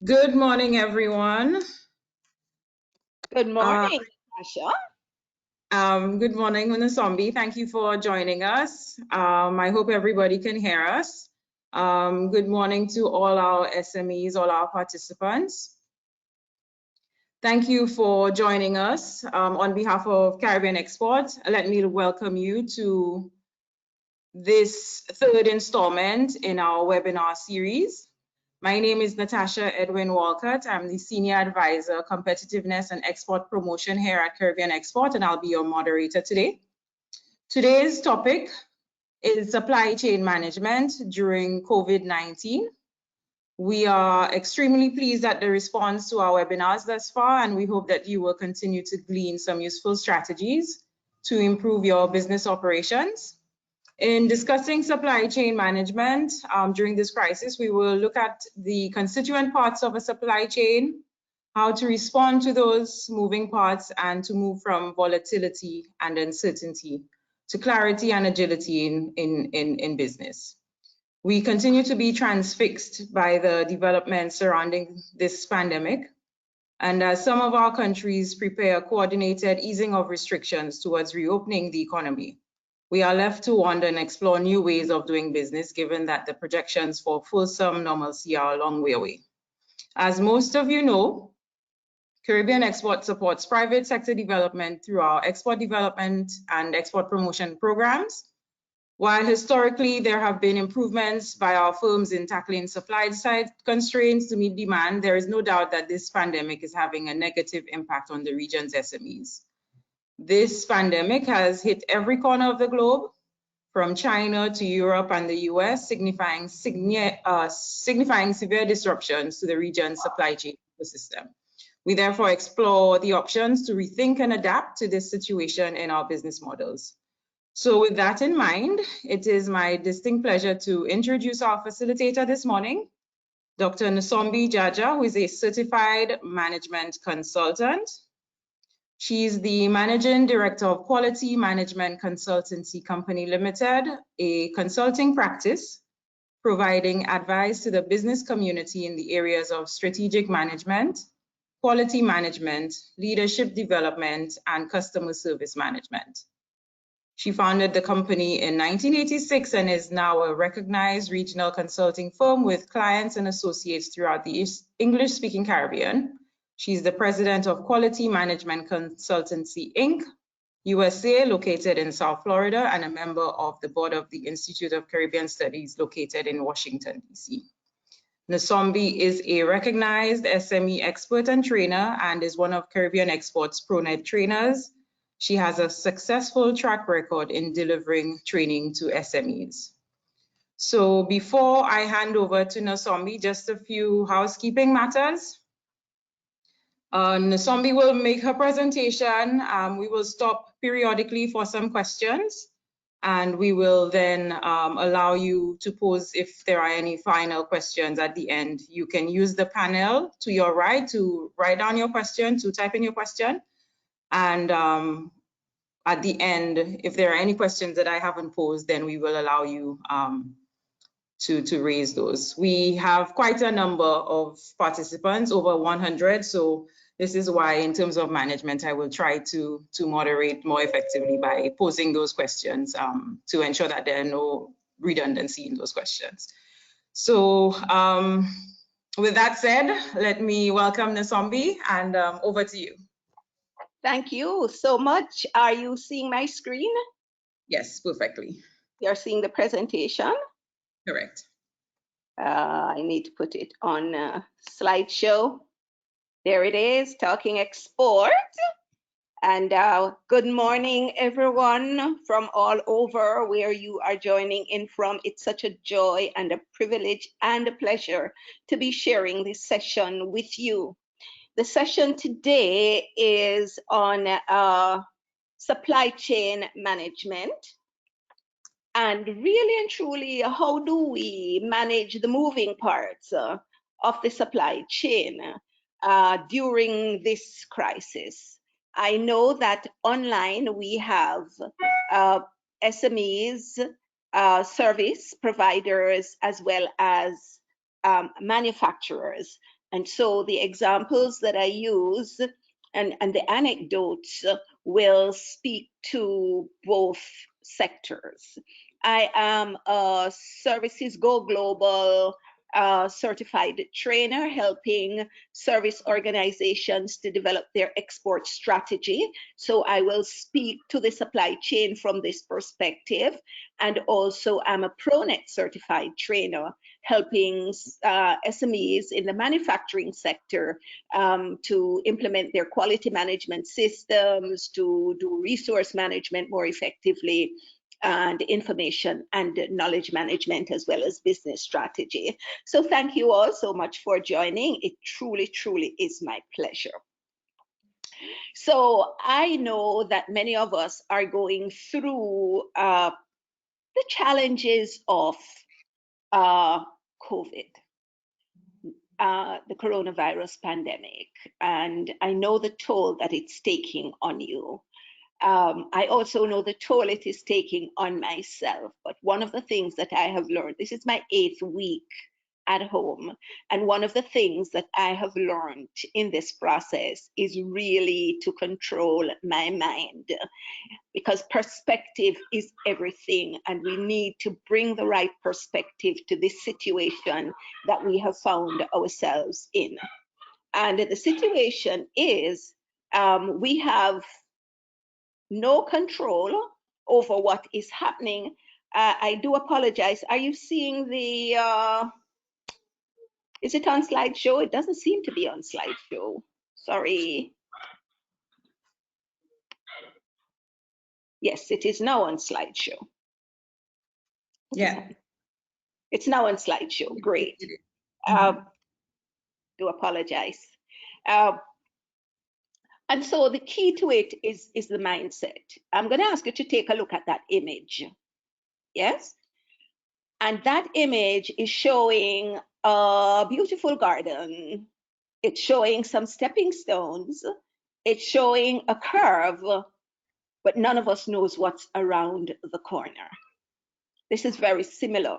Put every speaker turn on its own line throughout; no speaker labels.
Good morning, everyone.
Good morning, Natasha.
Good morning, Nsombi. Thank you for joining us. I hope everybody can hear us. Good morning to all our SMEs, all our participants. Thank you for joining us. On behalf of Caribbean Export, let me welcome you to this third installment in our webinar series. My name is Natasha Edwin Walcott. I'm the Senior Advisor, Competitiveness and Export Promotion here at Caribbean Export, and I'll be your moderator today. Today's topic is supply chain management during COVID-19. We are extremely pleased at the response to our webinars thus far, and we hope that you will continue to glean some useful strategies to improve your business operations. In discussing supply chain management during this crisis, we will look at the constituent parts of a supply chain, how to respond to those moving parts, and to move from volatility and uncertainty to clarity and agility in business. We continue to be transfixed by the developments surrounding this pandemic. And as some of our countries prepare coordinated easing of restrictions towards reopening the economy, we are left to wonder and explore new ways of doing business, given that the projections for fulsome normalcy are a long way away. As most of you know, Caribbean Export supports private sector development through our export development and export promotion programs. While historically there have been improvements by our firms in tackling supply side constraints to meet demand, there is no doubt that this pandemic is having a negative impact on the region's SMEs. This pandemic has hit every corner of the globe, from China to Europe and the US, signifying severe disruptions to the region's supply chain ecosystem. We therefore explore the options to rethink and adapt to this situation in our business models. So with that in mind, it is my distinct pleasure to introduce our facilitator this morning, Dr. Nsombi Jaja, who is a certified management consultant. She's the Managing Director of Quality Management Consultancy Company Limited, a consulting practice providing advice to the business community in the areas of strategic management, quality management, leadership development, and customer service management. She founded the company in 1986 and is now a recognized regional consulting firm with clients and associates throughout the English-speaking Caribbean. She's the president of Quality Management Consultancy, Inc., USA, located in South Florida, and a member of the board of the Institute of Caribbean Studies, located in Washington, D.C. Nsombi is a recognized SME expert and trainer and is one of Caribbean Export's ProNet trainers. She has a successful track record in delivering training to SMEs. So before I hand over to Nsombi, just a few housekeeping matters. Nsombi will make her presentation. We will stop periodically for some questions, and we will then allow you to pose if there are any final questions at the end. You can use the panel to your right to write down your question, to type in your question. And at the end, if there are any questions that I haven't posed, then we will allow you to raise those. We have quite a number of participants, over 100. So this is why, in terms of management, I will try to moderate more effectively by posing those questions to ensure that there are no redundancy in those questions. So with that said, let me welcome Nsombi, and over to you.
Thank you so much. Are you seeing my screen?
Yes, perfectly.
You're seeing the presentation?
Correct.
I need to put it on slideshow. There it is, talking export. And good morning, everyone from all over where you are joining in from. It's such a joy and a privilege and a pleasure to be sharing this session with you. The session today is on supply chain management. And really and truly, how do we manage the moving parts of the supply chain during this crisis? I know that online we have SMEs, service providers, as well as manufacturers. And so the examples that I use and the anecdotes will speak to both sectors. I am a Services Go Global certified trainer, helping service organizations to develop their export strategy. So I will speak to the supply chain from this perspective. And also I'm a ProNet certified trainer, helping SMEs in the manufacturing sector to implement their quality management systems, to do resource management more effectively, and information and knowledge management, as well as business strategy. So thank you all so much for joining. It truly, truly is my pleasure. So I know that many of us are going through the challenges of COVID, the coronavirus pandemic, and I know the toll that it's taking on you. I also know the toll it is taking on myself. But one of the things that I have learned, this is my 8th week at home, and one of the things that I have learned in this process is really to control my mind, because perspective is everything, and we need to bring the right perspective to this situation that we have found ourselves in. And the situation is we have no control over what is happening. I do apologize. Are you seeing the, is it on slideshow? It doesn't seem to be on slideshow. Sorry. Yes, it is now on slideshow.
Yeah.
It's now on slideshow. Great. Do apologize. And so the key to it is the mindset. I'm going to ask you to take a look at that image. Yes? And that image is showing a beautiful garden. It's showing some stepping stones. It's showing a curve, but none of us knows what's around the corner. This is very similar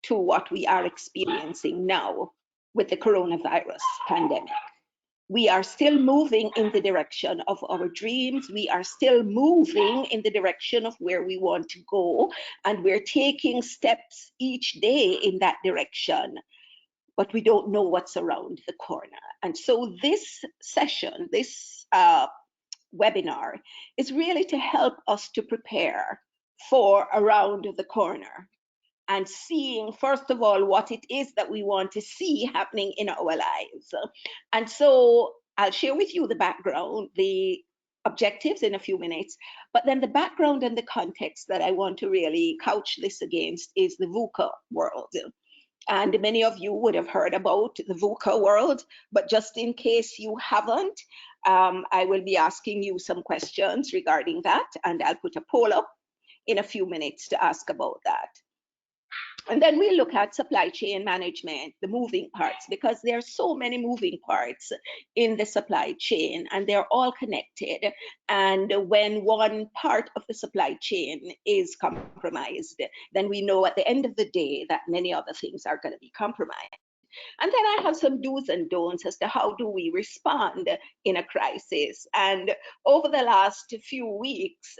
to what we are experiencing now with the coronavirus pandemic. We are still moving in the direction of our dreams. We are still moving in the direction of where we want to go. And we're taking steps each day in that direction, but we don't know what's around the corner. And so this session, this webinar is really to help us to prepare for around the corner, and seeing, first of all, what it is that we want to see happening in our lives. And so I'll share with you the background, the objectives in a few minutes, but then the background and the context that I want to really couch this against is the V.U.C.A world. And many of you would have heard about the V.U.C.A world, but just in case you haven't, I will be asking you some questions regarding that, and I'll put a poll up in a few minutes to ask about that. And then we look at supply chain management, the moving parts, because there are so many moving parts in the supply chain and they're all connected. And when one part of the supply chain is compromised, then we know at the end of the day that many other things are going to be compromised. And then I have some do's and don'ts as to how do we respond in a crisis. And over the last few weeks,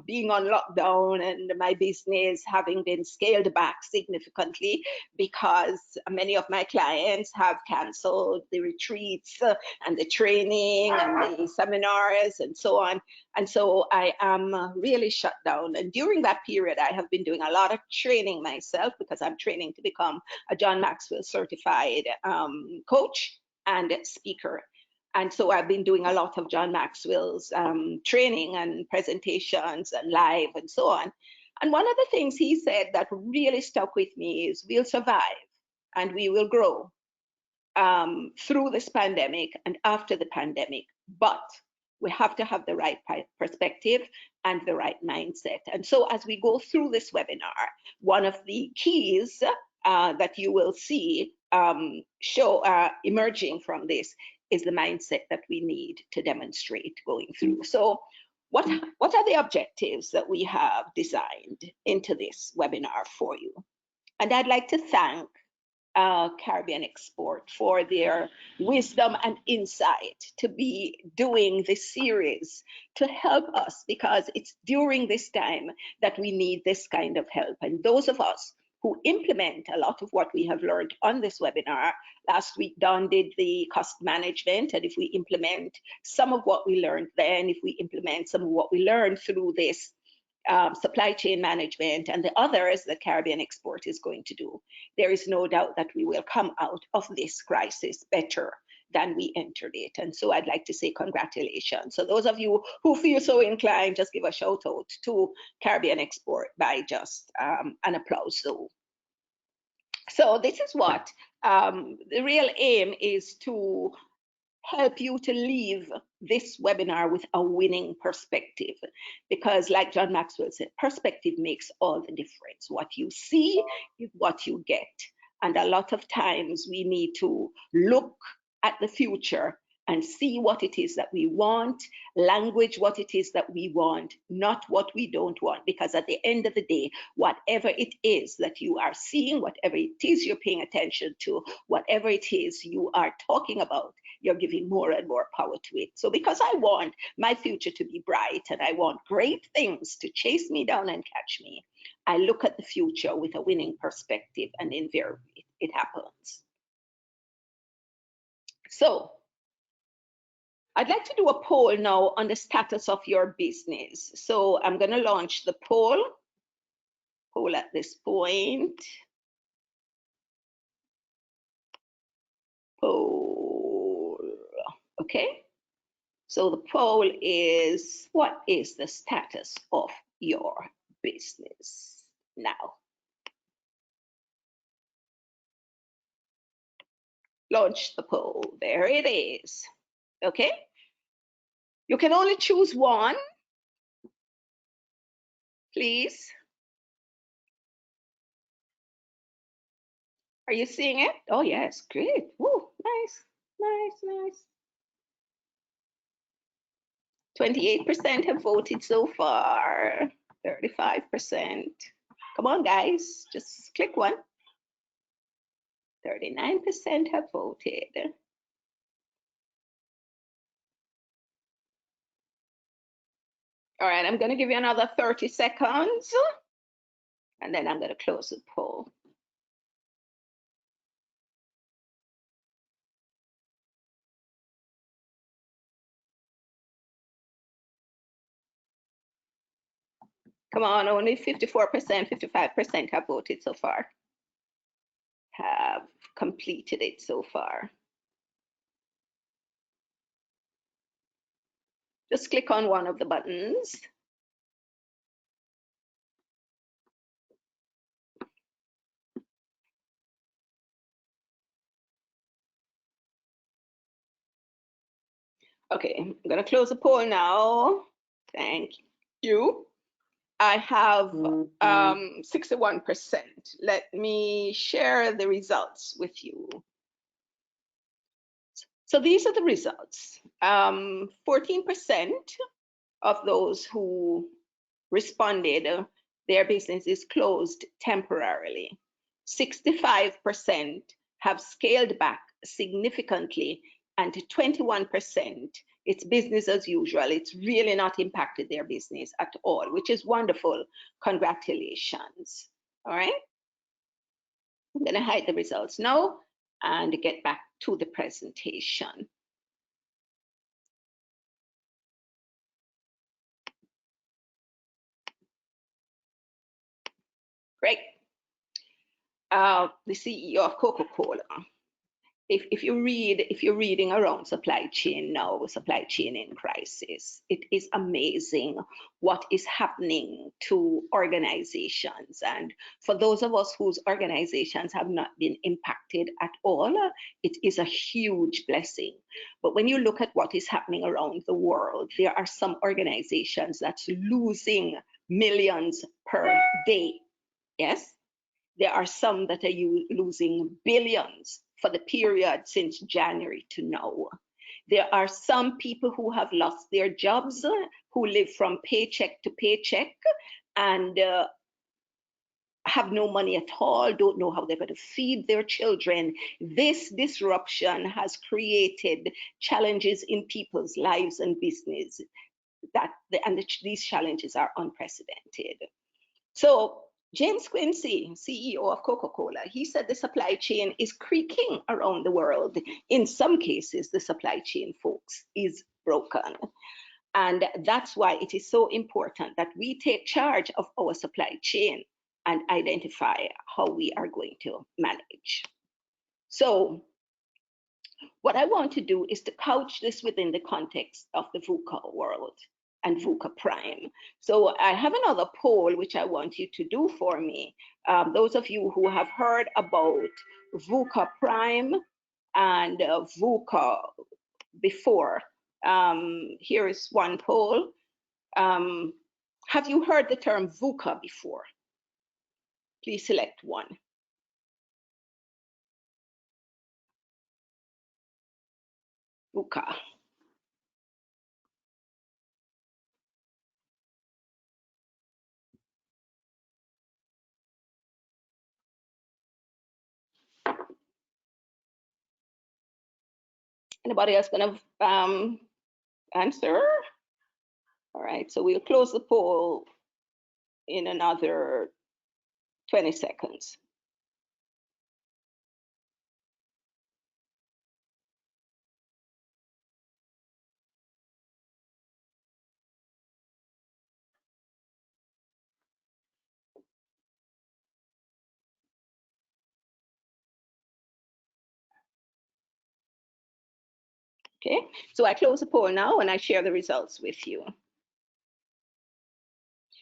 being on lockdown and my business having been scaled back significantly because many of my clients have canceled the retreats and the training and the seminars and so on. And so I am really shut down. And during that period, I have been doing a lot of training myself because I'm training to become a John Maxwell certified coach and speaker. And so I've been doing a lot of John Maxwell's training and presentations and live and so on. And one of the things he said that really stuck with me is we'll survive and we will grow through this pandemic and after the pandemic, but we have to have the right perspective and the right mindset. And so as we go through this webinar, one of the keys that you will see emerging from this is the mindset that we need to demonstrate going through. So what are the objectives that we have designed into this webinar for you? And I'd like to thank Caribbean Export for their wisdom and insight to be doing this series to help us, because it's during this time that we need this kind of help. And those of us who implement a lot of what we have learned on this webinar, last week Don did the cost management, and if we implement some of what we learned then, if we implement some of what we learned through this supply chain management and the others that Caribbean Export is going to do, there is no doubt that we will come out of this crisis better than we entered it. And so I'd like to say congratulations. So those of you who feel so inclined, just give a shout out to Caribbean Export by just an applause. So this is what the real aim is, to help you to leave this webinar with a winning perspective, because like John Maxwell said, perspective makes all the difference. What you see is what you get. And a lot of times we need to look at the future and see what it is that we want, language what it is that we want, not what we don't want. Because at the end of the day, whatever it is that you are seeing, whatever it is you're paying attention to, whatever it is you are talking about, you're giving more and more power to it. So because I want my future to be bright and I want great things to chase me down and catch me, I look at the future with a winning perspective, and invariably it happens. So I'd like to do a poll now on the status of your business. So I'm going to launch the poll at this point. Poll. Okay. So the poll is, what is the status of your business now? Launch the poll. There it is. Okay. You can only choose one, please. Are you seeing it? Oh, yes. Great. Woo, nice, nice, nice. 28% have voted so far. 35%. Come on, guys. Just click one. 39% have voted. All right, I'm going to give you another 30 seconds, and then I'm going to close the poll. Come on, only 54%, 55% have voted so far, have completed it so far. Just click on one of the buttons. Okay, I'm going to close the poll now. Thank you. I have 61%. Let me share the results with you. So these are the results. 14% of those who responded, their business is closed temporarily. 65% have scaled back significantly, and 21%, it's business as usual. It's really not impacted their business at all, which is wonderful. Congratulations. All right. I'm going to hide the results now and get back to the presentation. Great. The CEO of Coca-Cola. If you're reading around supply chain now, supply chain in crisis, it is amazing what is happening to organizations. And for those of us whose organizations have not been impacted at all, it is a huge blessing. But when you look at what is happening around the world, there are some organizations that's losing millions per day. Yes. There are some that are losing billions for the period since January to now. There are some people who have lost their jobs, who live from paycheck to paycheck, and have no money at all, don't know how they're going to feed their children. This disruption has created challenges in people's lives and business these challenges are unprecedented. So James Quincy, CEO of Coca-Cola, he said the supply chain is creaking around the world. In some cases, the supply chain, folks, is broken. And that's why it is so important that we take charge of our supply chain and identify how we are going to manage. So what I want to do is to couch this within the context of the V.U.C.A world and V.U.C.A Prime. So I have another poll which I want you to do for me. Those of you who have heard about V.U.C.A Prime and V.U.C.A before, here is one poll. Have you heard the term V.U.C.A before? Please select one. V.U.C.A. Anybody else gonna answer? All right, so we'll close the poll in another 20 seconds. Okay, so I close the poll now and I share the results with you.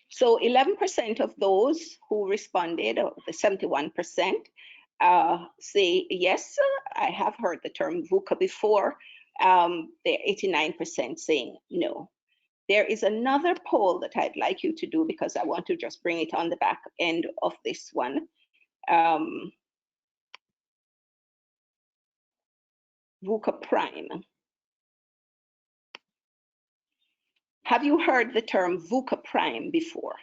So 11% of those who responded, or the 71%, say, yes, I have heard the term V.U.C.A before. They're 89% saying no. There is another poll that I'd like you to do because I want to just bring it on the back end of this one. V.U.C.A Prime. Have you heard the term V.U.C.A Prime before?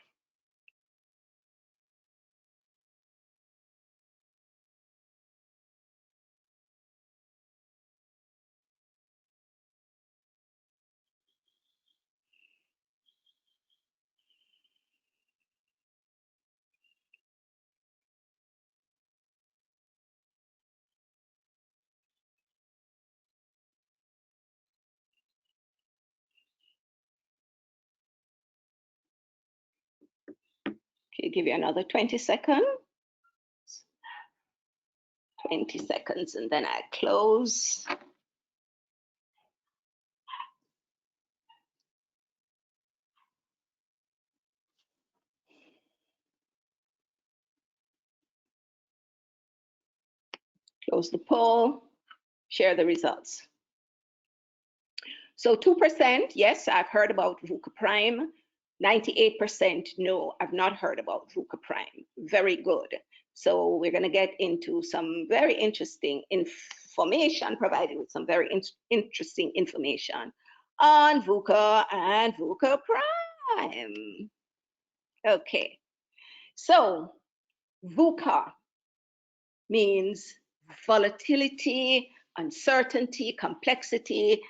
Okay, give you another 20 seconds. 20 seconds and then I close. Close the poll, share the results. So 2%, yes, I've heard about V.U.C.A Prime. 98% no, I've not heard about V.U.C.A Prime. Very good. So we're going to get into some very interesting information, provided with some very interesting information on V.U.C.A and V.U.C.A Prime. Okay, so V.U.C.A means volatility, uncertainty, complexity,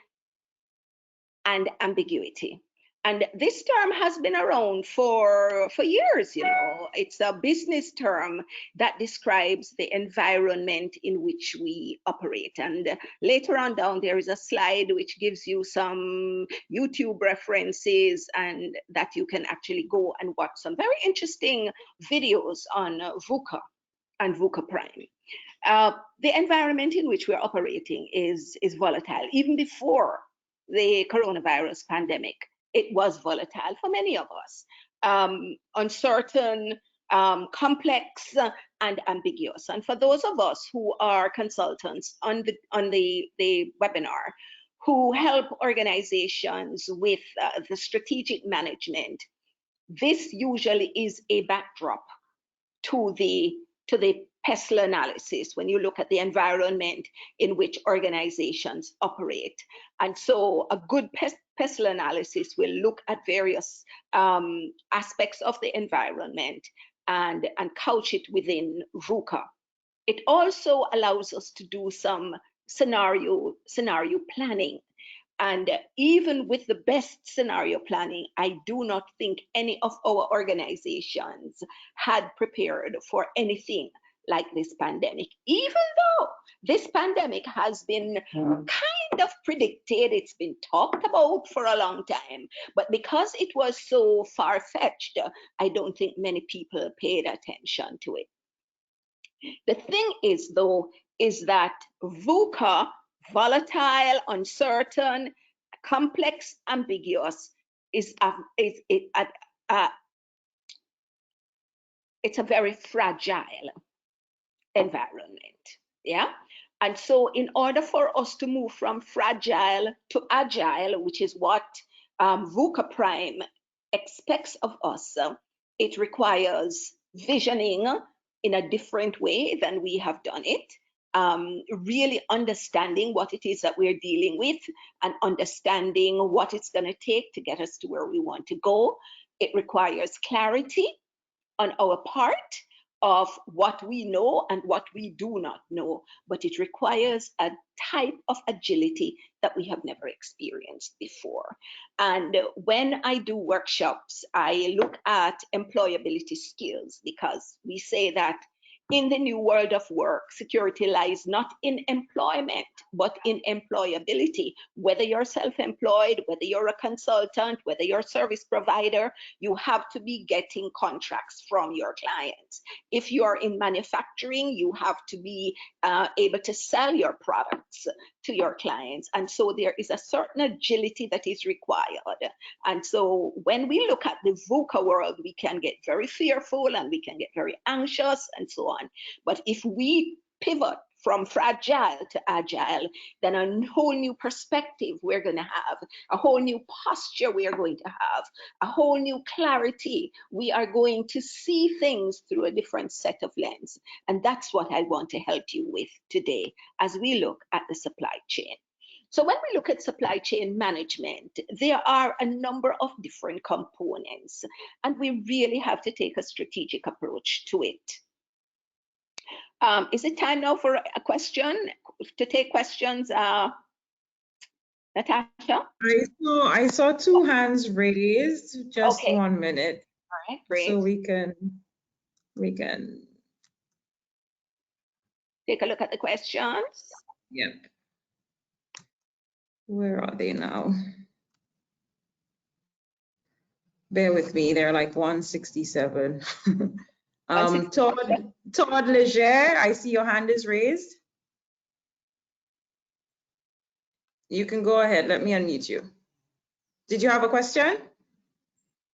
and ambiguity. And this term has been around for years, you know. It's a business term that describes the environment in which we operate. And later on down, there is a slide which gives you some YouTube references and that you can actually go and watch some very interesting videos on V.U.C.A and V.U.C.A Prime. The environment in which we're operating is volatile. Even before the coronavirus pandemic, it was volatile for many of us. Uncertain, complex, and ambiguous. And for those of us who are consultants on the webinar, who help organizations with the strategic management, this usually is a backdrop to the PESTLE analysis when you look at the environment in which organizations operate. And so a good PESTLE analysis will look at various aspects of the environment and couch it within V.U.C.A. It also allows us to do some scenario planning. And even with the best scenario planning, I do not think any of our organizations had prepared for anything like this pandemic, even though this pandemic has been kind of predicted, it's been talked about for a long time, but because it was so far-fetched, I don't think many people paid attention to it. The thing is, though, is that V.U.C.A, volatile, uncertain, complex, ambiguous, it's a very fragile environment. Yeah. And so in order for us to move from fragile to agile, which is what V.U.C.A Prime expects of us, it requires visioning in a different way than we have done it. Really understanding what it is that we're dealing with and understanding what it's going to take to get us to where we want to go. It requires clarity on our part of what we know and what we do not know, but it requires a type of agility that we have never experienced before. And when I do workshops, I look at employability skills, because we say that in the new world of work, security lies not in employment, but in employability. Whether you're self-employed, whether you're a consultant, whether you're a service provider, you have to be getting contracts from your clients. If you're in manufacturing, you have to be able to sell your products to your clients. And so there is a certain agility that is required. And so when we look at the V.U.C.A world, we can get very fearful and we can get very anxious and so on. But if we pivot from fragile to agile, then a whole new perspective we're going to have, a whole new posture we are going to have, a whole new clarity. We are going to see things through a different set of lens. And that's what I want to help you with today as we look at the supply chain. So when we look at supply chain management, there are a number of different components, and we really have to take a strategic approach to it. Is it time now for a question, to take questions, Natasha?
I saw two hands raised. Just
Okay.
1 minute.
All right, great.
So we can
take a look at the questions.
Yep. Where are they now? Bear with me, they're like 167. Todd Leger, I see your hand is raised. You can go ahead, let me unmute you. Did you have a question?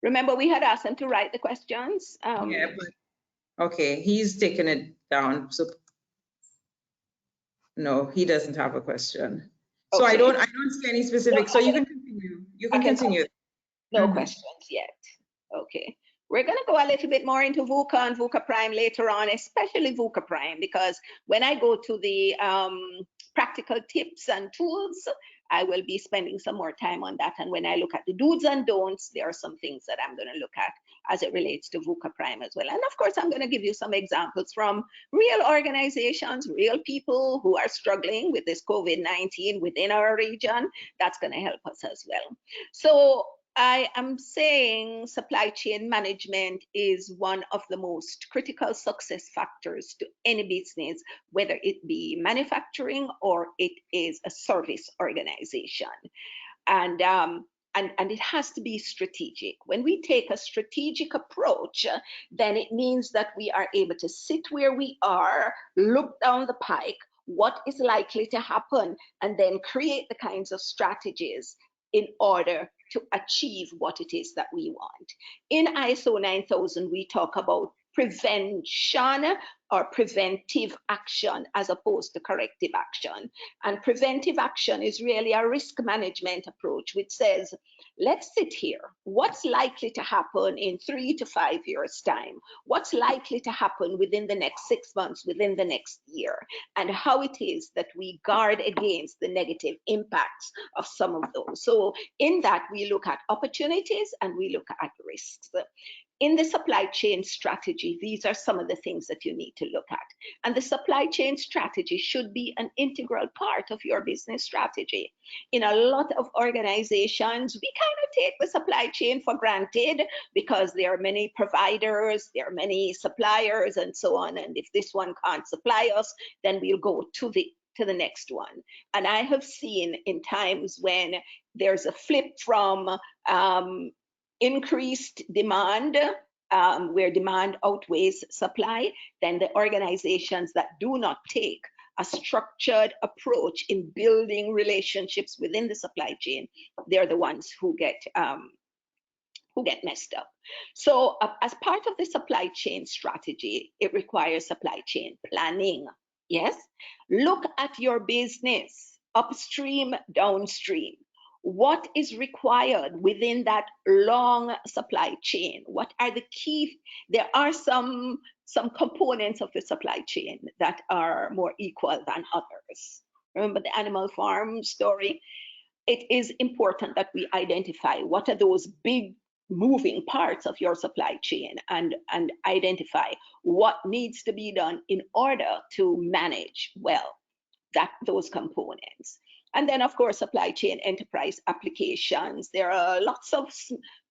Remember, we had asked him to write the questions.
Yeah, but, okay, he's taken it down. So no, he doesn't have a question. So okay. I don't see any specific. No, so you can continue. You can continue.
No questions yet. Okay. We're going to go a little bit more into V.U.C.A and V.U.C.A Prime later on, especially V.U.C.A Prime, because when I go to the practical tips and tools, I will be spending some more time on that. And when I look at the do's and don'ts, there are some things that I'm going to look at as it relates to V.U.C.A Prime as well. And of course, I'm going to give you some examples from real organizations, real people who are struggling with this COVID-19 within our region. That's going to help us as well. So I am saying supply chain management is one of the most critical success factors to any business, whether it be manufacturing or it is a service organization. And it has to be strategic. When we take a strategic approach, then it means that we are able to sit where we are, look down the pike, what is likely to happen, and then create the kinds of strategies in order to achieve what it is that we want. In ISO 9000, we talk about prevention or preventive action as opposed to corrective action. And preventive action is really a risk management approach, which says, let's sit here. What's likely to happen in 3 to 5 years' time? What's likely to happen within the next 6 months, within the next year? And how it is that we guard against the negative impacts of some of those. So in that, we look at opportunities and we look at risks. in the supply chain strategy, these are some of the things that you need to look at. And the supply chain strategy should be an integral part of your business strategy. In a lot of organizations, we kind of take the supply chain for granted because there are many providers, there are many suppliers, and so on. And if this one can't supply us, then we'll go to the next one. And I have seen in times when there's a flip from increased demand, where demand outweighs supply, then the organizations that do not take a structured approach in building relationships within the supply chain, they're the ones who get messed up. So as part of the supply chain strategy, it requires supply chain planning. Yes, look at your business upstream, downstream. What is required within that long supply chain? What are the key? There are some components of the supply chain that are more equal than others. Remember the animal farm story? It is important that we identify what are those big moving parts of your supply chain and identify what needs to be done in order to manage well those components. And then, of course, supply chain enterprise applications. There are lots of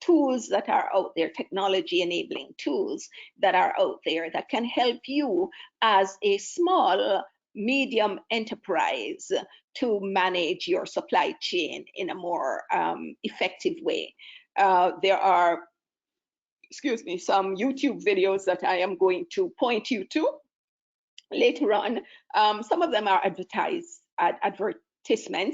tools that are out there, technology enabling tools that are out there that can help you as a small, medium enterprise to manage your supply chain in a more effective way. There are, some YouTube videos that I am going to point you to later on. Some of them are advertisements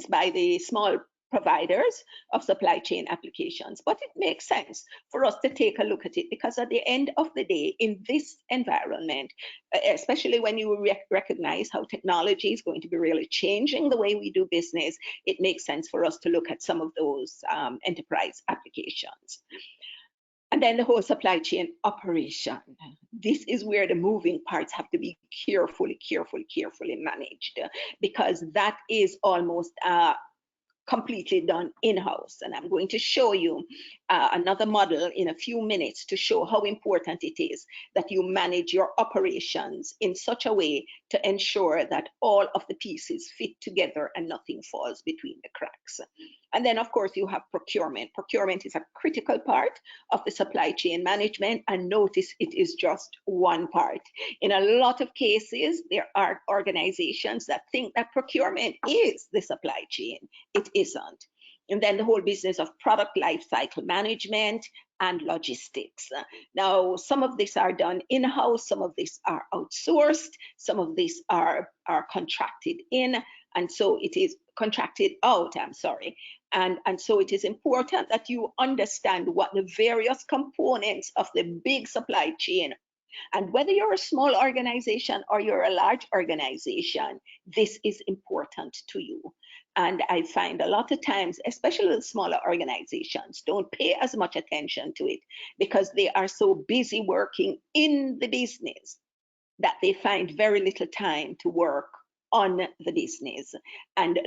by the small providers of supply chain applications, but it makes sense for us to take a look at it, because at the end of the day, in this environment, especially when you recognize how technology is going to be really changing the way we do business, it makes sense for us to look at some of those enterprise applications. And then the whole supply chain operation. This is where the moving parts have to be carefully managed, because that is almost completely done in-house. And I'm going to show you another model in a few minutes to show how important it is that you manage your operations in such a way to ensure that all of the pieces fit together and nothing falls between the cracks. And then, of course, you have procurement. Procurement is a critical part of the supply chain management, and notice it is just one part. In a lot of cases, there are organizations that think that procurement is the supply chain. It isn't. And then the whole business of product lifecycle management and logistics. Now, some of these are done in-house, some of these are outsourced, some of these are contracted in, and so it is contracted out, I'm sorry. And so it is important that you understand what the various components of the big supply chain, and whether you're a small organization or you're a large organization, this is important to you. And I find a lot of times, especially the smaller organizations, don't pay as much attention to it because they are so busy working in the business that they find very little time to work on the business. And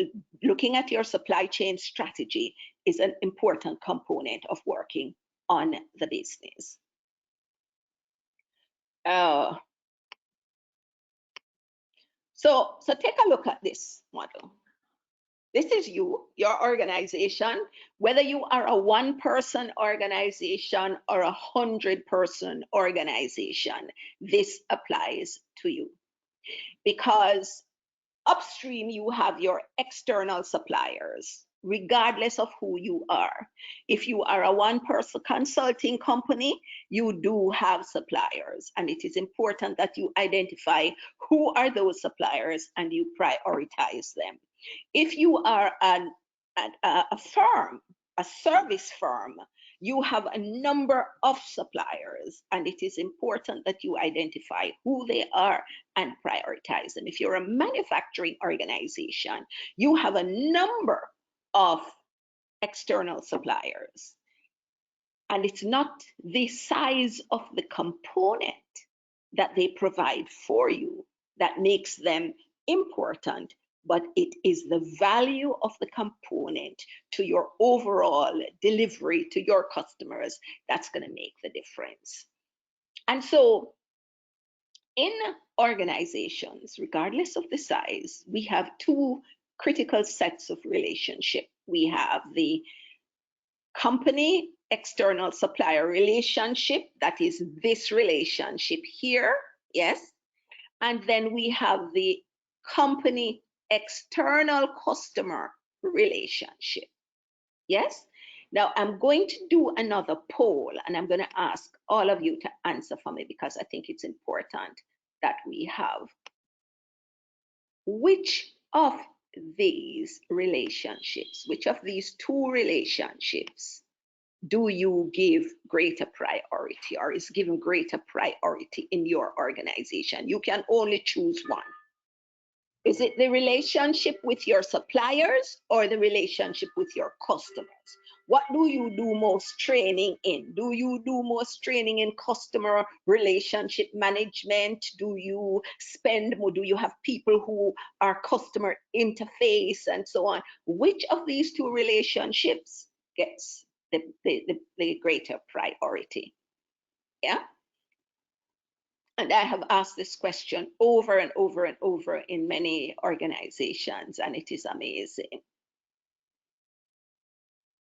looking at your supply chain strategy is an important component of working on the business. So take a look at this model. This is your organization, whether you are a one-person organization or 100-person organization, this applies to you. Because upstream, you have your external suppliers, regardless of who you are. If you are a one-person consulting company, you do have suppliers, and it is important that you identify who are those suppliers and you prioritize them. If you are a firm, a service firm, you have a number of suppliers, and it is important that you identify who they are and prioritize them. If you're a manufacturing organization, you have a number of external suppliers, and it's not the size of the component that they provide for you that makes them important, but it is the value of the component to your overall delivery to your customers that's going to make the difference. And so in organizations, regardless of the size, we have two critical sets of relationship. We have the company external supplier relationship, that is this relationship here, yes. And then we have the company external customer relationship, yes. Now I'm going to do another poll, and I'm going to ask all of you to answer for me because I think it's important that we have. Which of these relationships, which of these two relationships do you give greater priority, or is given greater priority in your organization? You can only choose one. Is it the relationship with your suppliers or the relationship with your customers? What do you do most training in? Do you do most training in customer relationship management? Do you spend more? Do you have people who are customer interface and so on? Which of these two relationships gets the greater priority? Yeah. And I have asked this question over and over and over in many organizations, and it is amazing.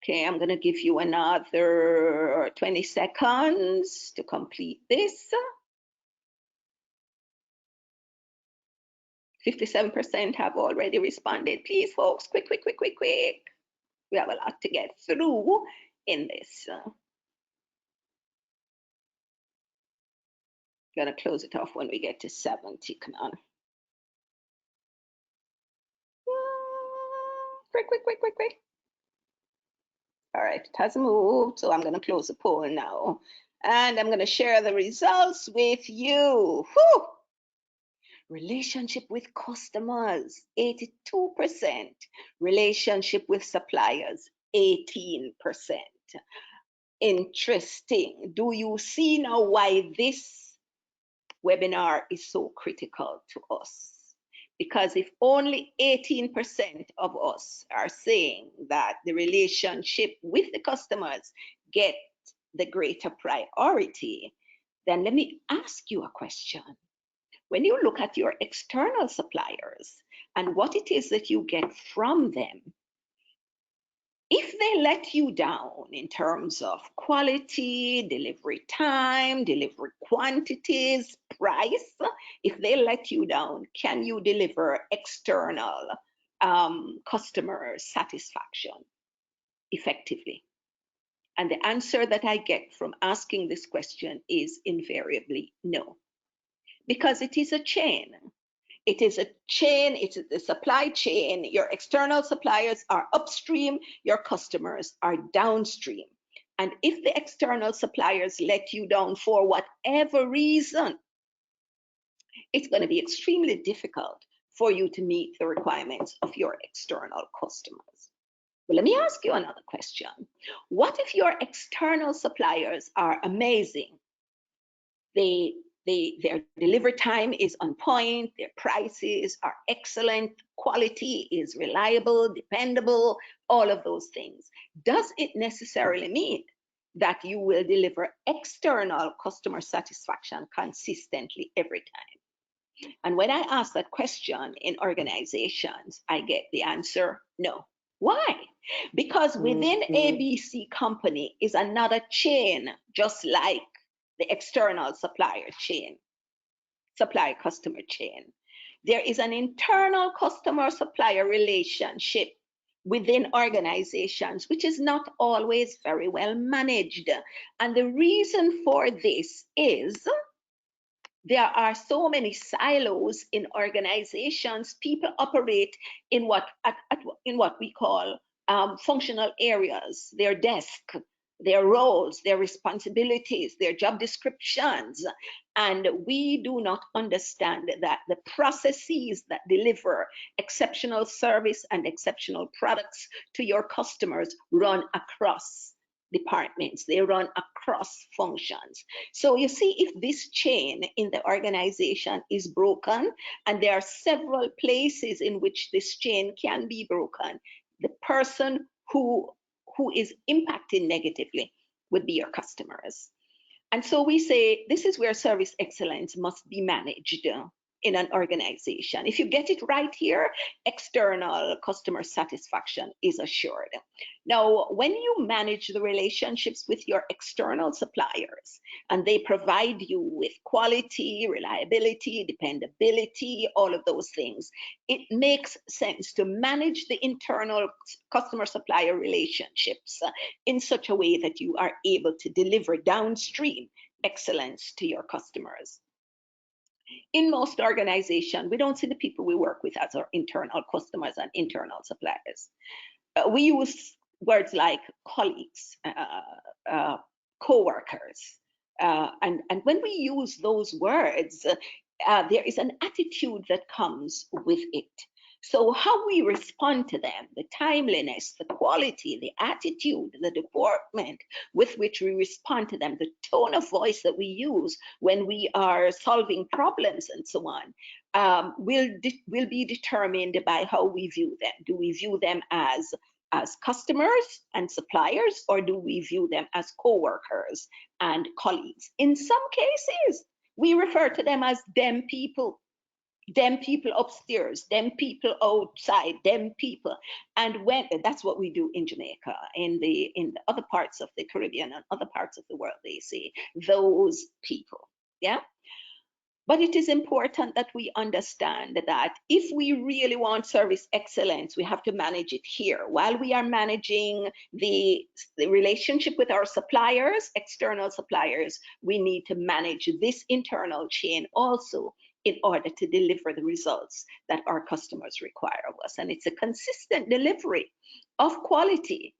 Okay, I'm going to give you another 20 seconds to complete this. 57% have already responded. Please, folks, quick, quick, quick, quick, quick. We have a lot to get through in this. Gonna close it off when we get to 70. Come on. Quick, quick, quick, quick, quick. All right, it has moved, so I'm gonna close the poll now. And I'm gonna share the results with you. Whew. Relationship with customers, 82%. Relationship with suppliers, 18%. Interesting. Do you see now why this webinar is so critical to us? Because if only 18% of us are saying that the relationship with the customers get the greater priority, then let me ask you a question. When you look at your external suppliers and what it is that you get from them, if they let you down in terms of quality, delivery time, delivery quantities, price, if they let you down, can you deliver external customer satisfaction effectively? And the answer that I get from asking this question is invariably no, because it is a chain. It is a chain, it's the supply chain. Your external suppliers are upstream, your customers are downstream. And if the external suppliers let you down for whatever reason, it's going to be extremely difficult for you to meet the requirements of your external customers. Well, let me ask you another question. What if your external suppliers are amazing? Their delivery time is on point, their prices are excellent, quality is reliable, dependable, all of those things. Does it necessarily mean that you will deliver external customer satisfaction consistently every time? And when I ask that question in organizations, I get the answer no. Why? Because within ABC company is another chain, just like the external supplier chain, supplier customer chain. There is an internal customer supplier relationship within organizations, which is not always very well managed. And the reason for this is there are so many silos in organizations. People operate in what we call functional areas, their desk, their roles, their responsibilities, their job descriptions. And we do not understand that the processes that deliver exceptional service and exceptional products to your customers run across departments. They run across functions. So you see, if this chain in the organization is broken, and there are several places in which this chain can be broken, the person who is impacted negatively would be your customers. And so we say this is where service excellence must be managed in an organization. If you get it right here, external customer satisfaction is assured. Now, when you manage the relationships with your external suppliers and they provide you with quality, reliability, dependability, all of those things, it makes sense to manage the internal customer supplier relationships in such a way that you are able to deliver downstream excellence to your customers. In most organizations, we don't see the people we work with as our internal customers and internal suppliers. We use words like colleagues, co-workers. And when we use those words, there is an attitude that comes with it. So how we respond to them, the timeliness, the quality, the attitude, the deportment with which we respond to them, the tone of voice that we use when we are solving problems and so on, will be determined by how we view them. Do we view them as customers and suppliers, or do we view them as co-workers and colleagues? In some cases, we refer to them as them people upstairs, them people outside, them people. And when that's what we do in Jamaica, in the other parts of the Caribbean and other parts of the world, they say those people. Yeah. But it is important that we understand that if we really want service excellence, we have to manage it here. While we are managing the relationship with our suppliers, external suppliers, we need to manage this internal chain also in order to deliver the results that our customers require of us. And it's a consistent delivery of quality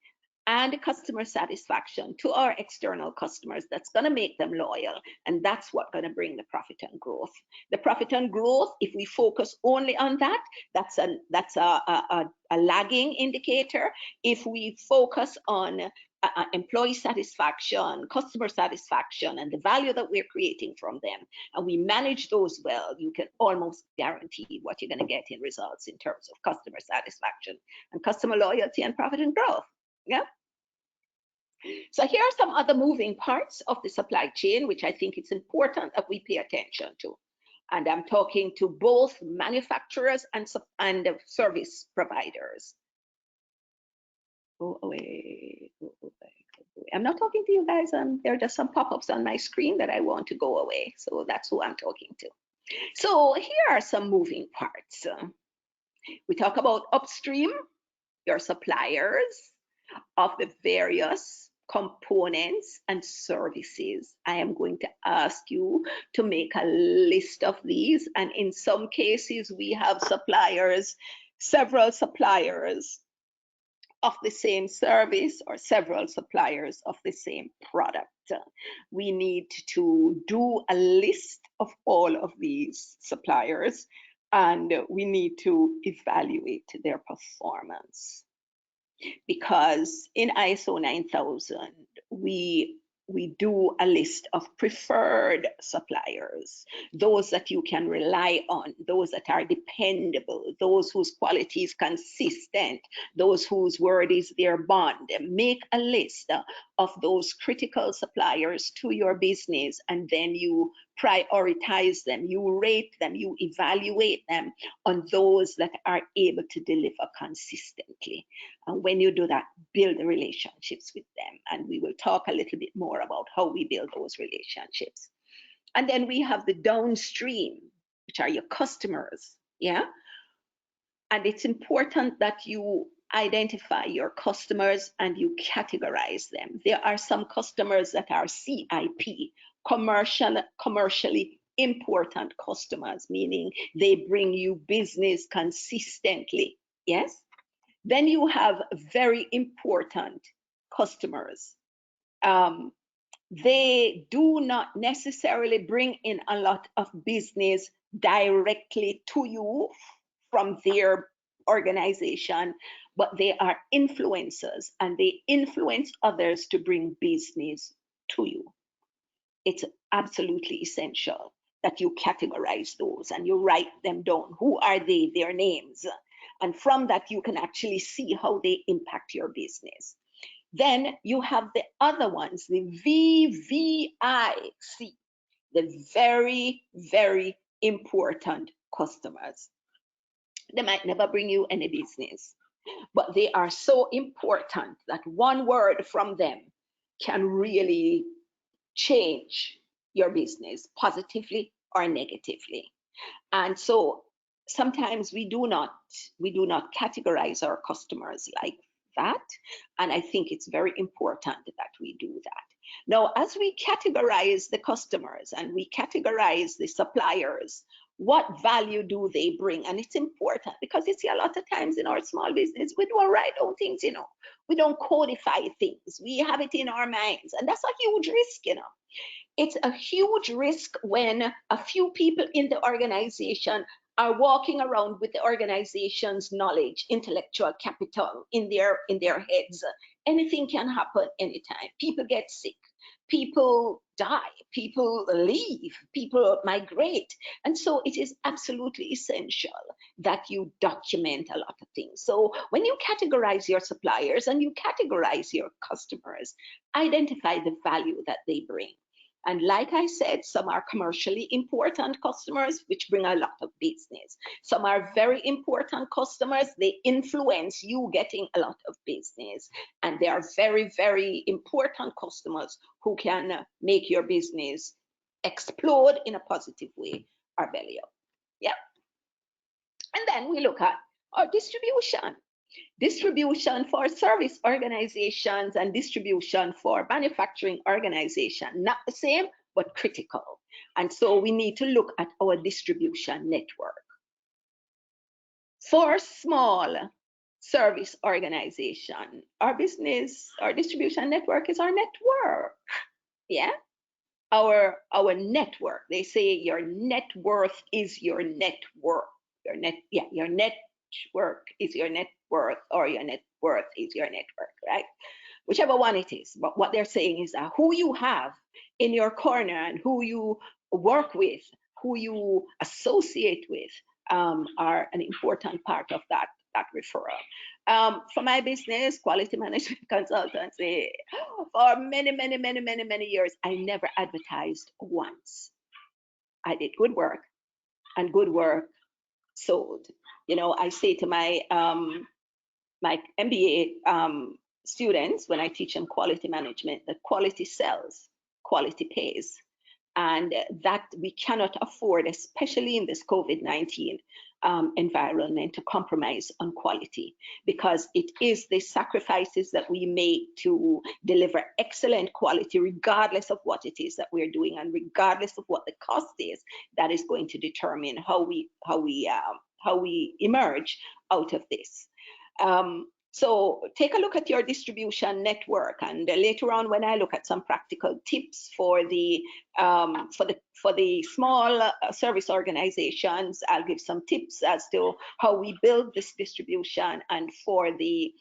and customer satisfaction to our external customers that's going to make them loyal, and that's what's going to bring the profit and growth. The profit and growth, if we focus only on that, that's a lagging indicator. If we focus on employee satisfaction, customer satisfaction, and the value that we're creating from them, and we manage those well, you can almost guarantee what you're going to get in results in terms of customer satisfaction and customer loyalty and profit and growth. Yeah. So here are some other moving parts of the supply chain, which I think it's important that we pay attention to. And I'm talking to both manufacturers and service providers. Go away, go away, go away. I'm not talking to you guys. There are just some pop-ups on my screen that I want to go away. So that's who I'm talking to. So here are some moving parts. We talk about upstream, your suppliers of the various components and services. I am going to ask you to make a list of these, and in some cases we have suppliers, several suppliers of the same service or several suppliers of the same product. We need to do a list of all of these suppliers, and we need to evaluate their performance. Because in ISO 9000, we do a list of preferred suppliers, those that you can rely on, those that are dependable, those whose quality is consistent, those whose word is their bond. Make a list of those critical suppliers to your business, and then you prioritize them, you rate them, you evaluate them on those that are able to deliver consistently. And when you do that, build relationships with them. And we will talk a little bit more about how we build those relationships. And then we have the downstream, which are your customers. Yeah. And it's important that you identify your customers and you categorize them. There are some customers that are CIP, commercially important customers, meaning they bring you business consistently. Yes. Then you have very important customers. They do not necessarily bring in a lot of business directly to you from their organization, but they are influencers and they influence others to bring business to you. It's absolutely essential that you categorize those and you write them down. Who are they? Their names. And from that, you can actually see how they impact your business. Then you have the other ones, the V.V.I.C, the very, very important customers. They might never bring you any business, but they are so important that one word from them can really change your business positively or negatively. And so sometimes we do not categorize our customers like that. And I think it's very important that we do that. Now, as we categorize the customers and we categorize the suppliers, what value do they bring? And it's important because you see a lot of times in our small business, we don't write down things, we don't codify things. We have it in our minds, and that's a huge risk, It's a huge risk when a few people in the organization are walking around with the organization's knowledge, intellectual capital in their heads. Anything can happen anytime. People get sick, people die, people leave, people migrate. And so it is absolutely essential that you document a lot of things. So when you categorize your suppliers and you categorize your customers, identify the value that they bring. And like I said, some are commercially important customers, which bring a lot of business. Some are very important customers. They influence you getting a lot of business. And they are very, very important customers who can make your business explode in a positive way or belly up. Yeah. And then we look at our distribution. Distribution for service organizations and distribution for manufacturing organization, not the same, but critical. And so we need to look at our distribution network. For small service organization, our distribution network is our network. Yeah. Our network. They say your net worth is your net worth. Your network is your net worth, or your net worth is your network, right? Whichever one it is. But what they're saying is that who you have in your corner and who you work with, who you associate with, are an important part of that referral. For my business, quality management consultancy, for many years, I never advertised once. I did good work, and good work sold. I say to my my MBA students when I teach them quality management that quality sells, quality pays, and that we cannot afford, especially in this COVID-19 environment, to compromise on quality, because it is the sacrifices that we make to deliver excellent quality, regardless of what it is that we're doing and regardless of what the cost is, that is going to determine how we emerge out of this. So take a look at your distribution network, and later on, when I look at some practical tips for the small service organizations, I'll give some tips as to how we build this distribution. And for the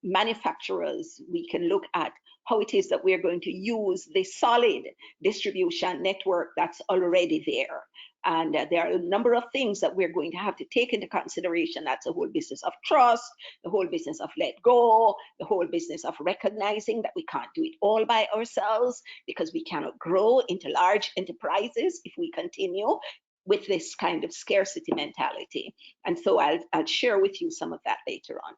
manufacturers, we can look at how it is that we're going to use the solid distribution network that's already there. And there are a number of things that we're going to have to take into consideration. That's the whole business of trust, the whole business of let go, the whole business of recognizing that we can't do it all by ourselves, because we cannot grow into large enterprises if we continue with this kind of scarcity mentality. And so I'll share with you some of that later on.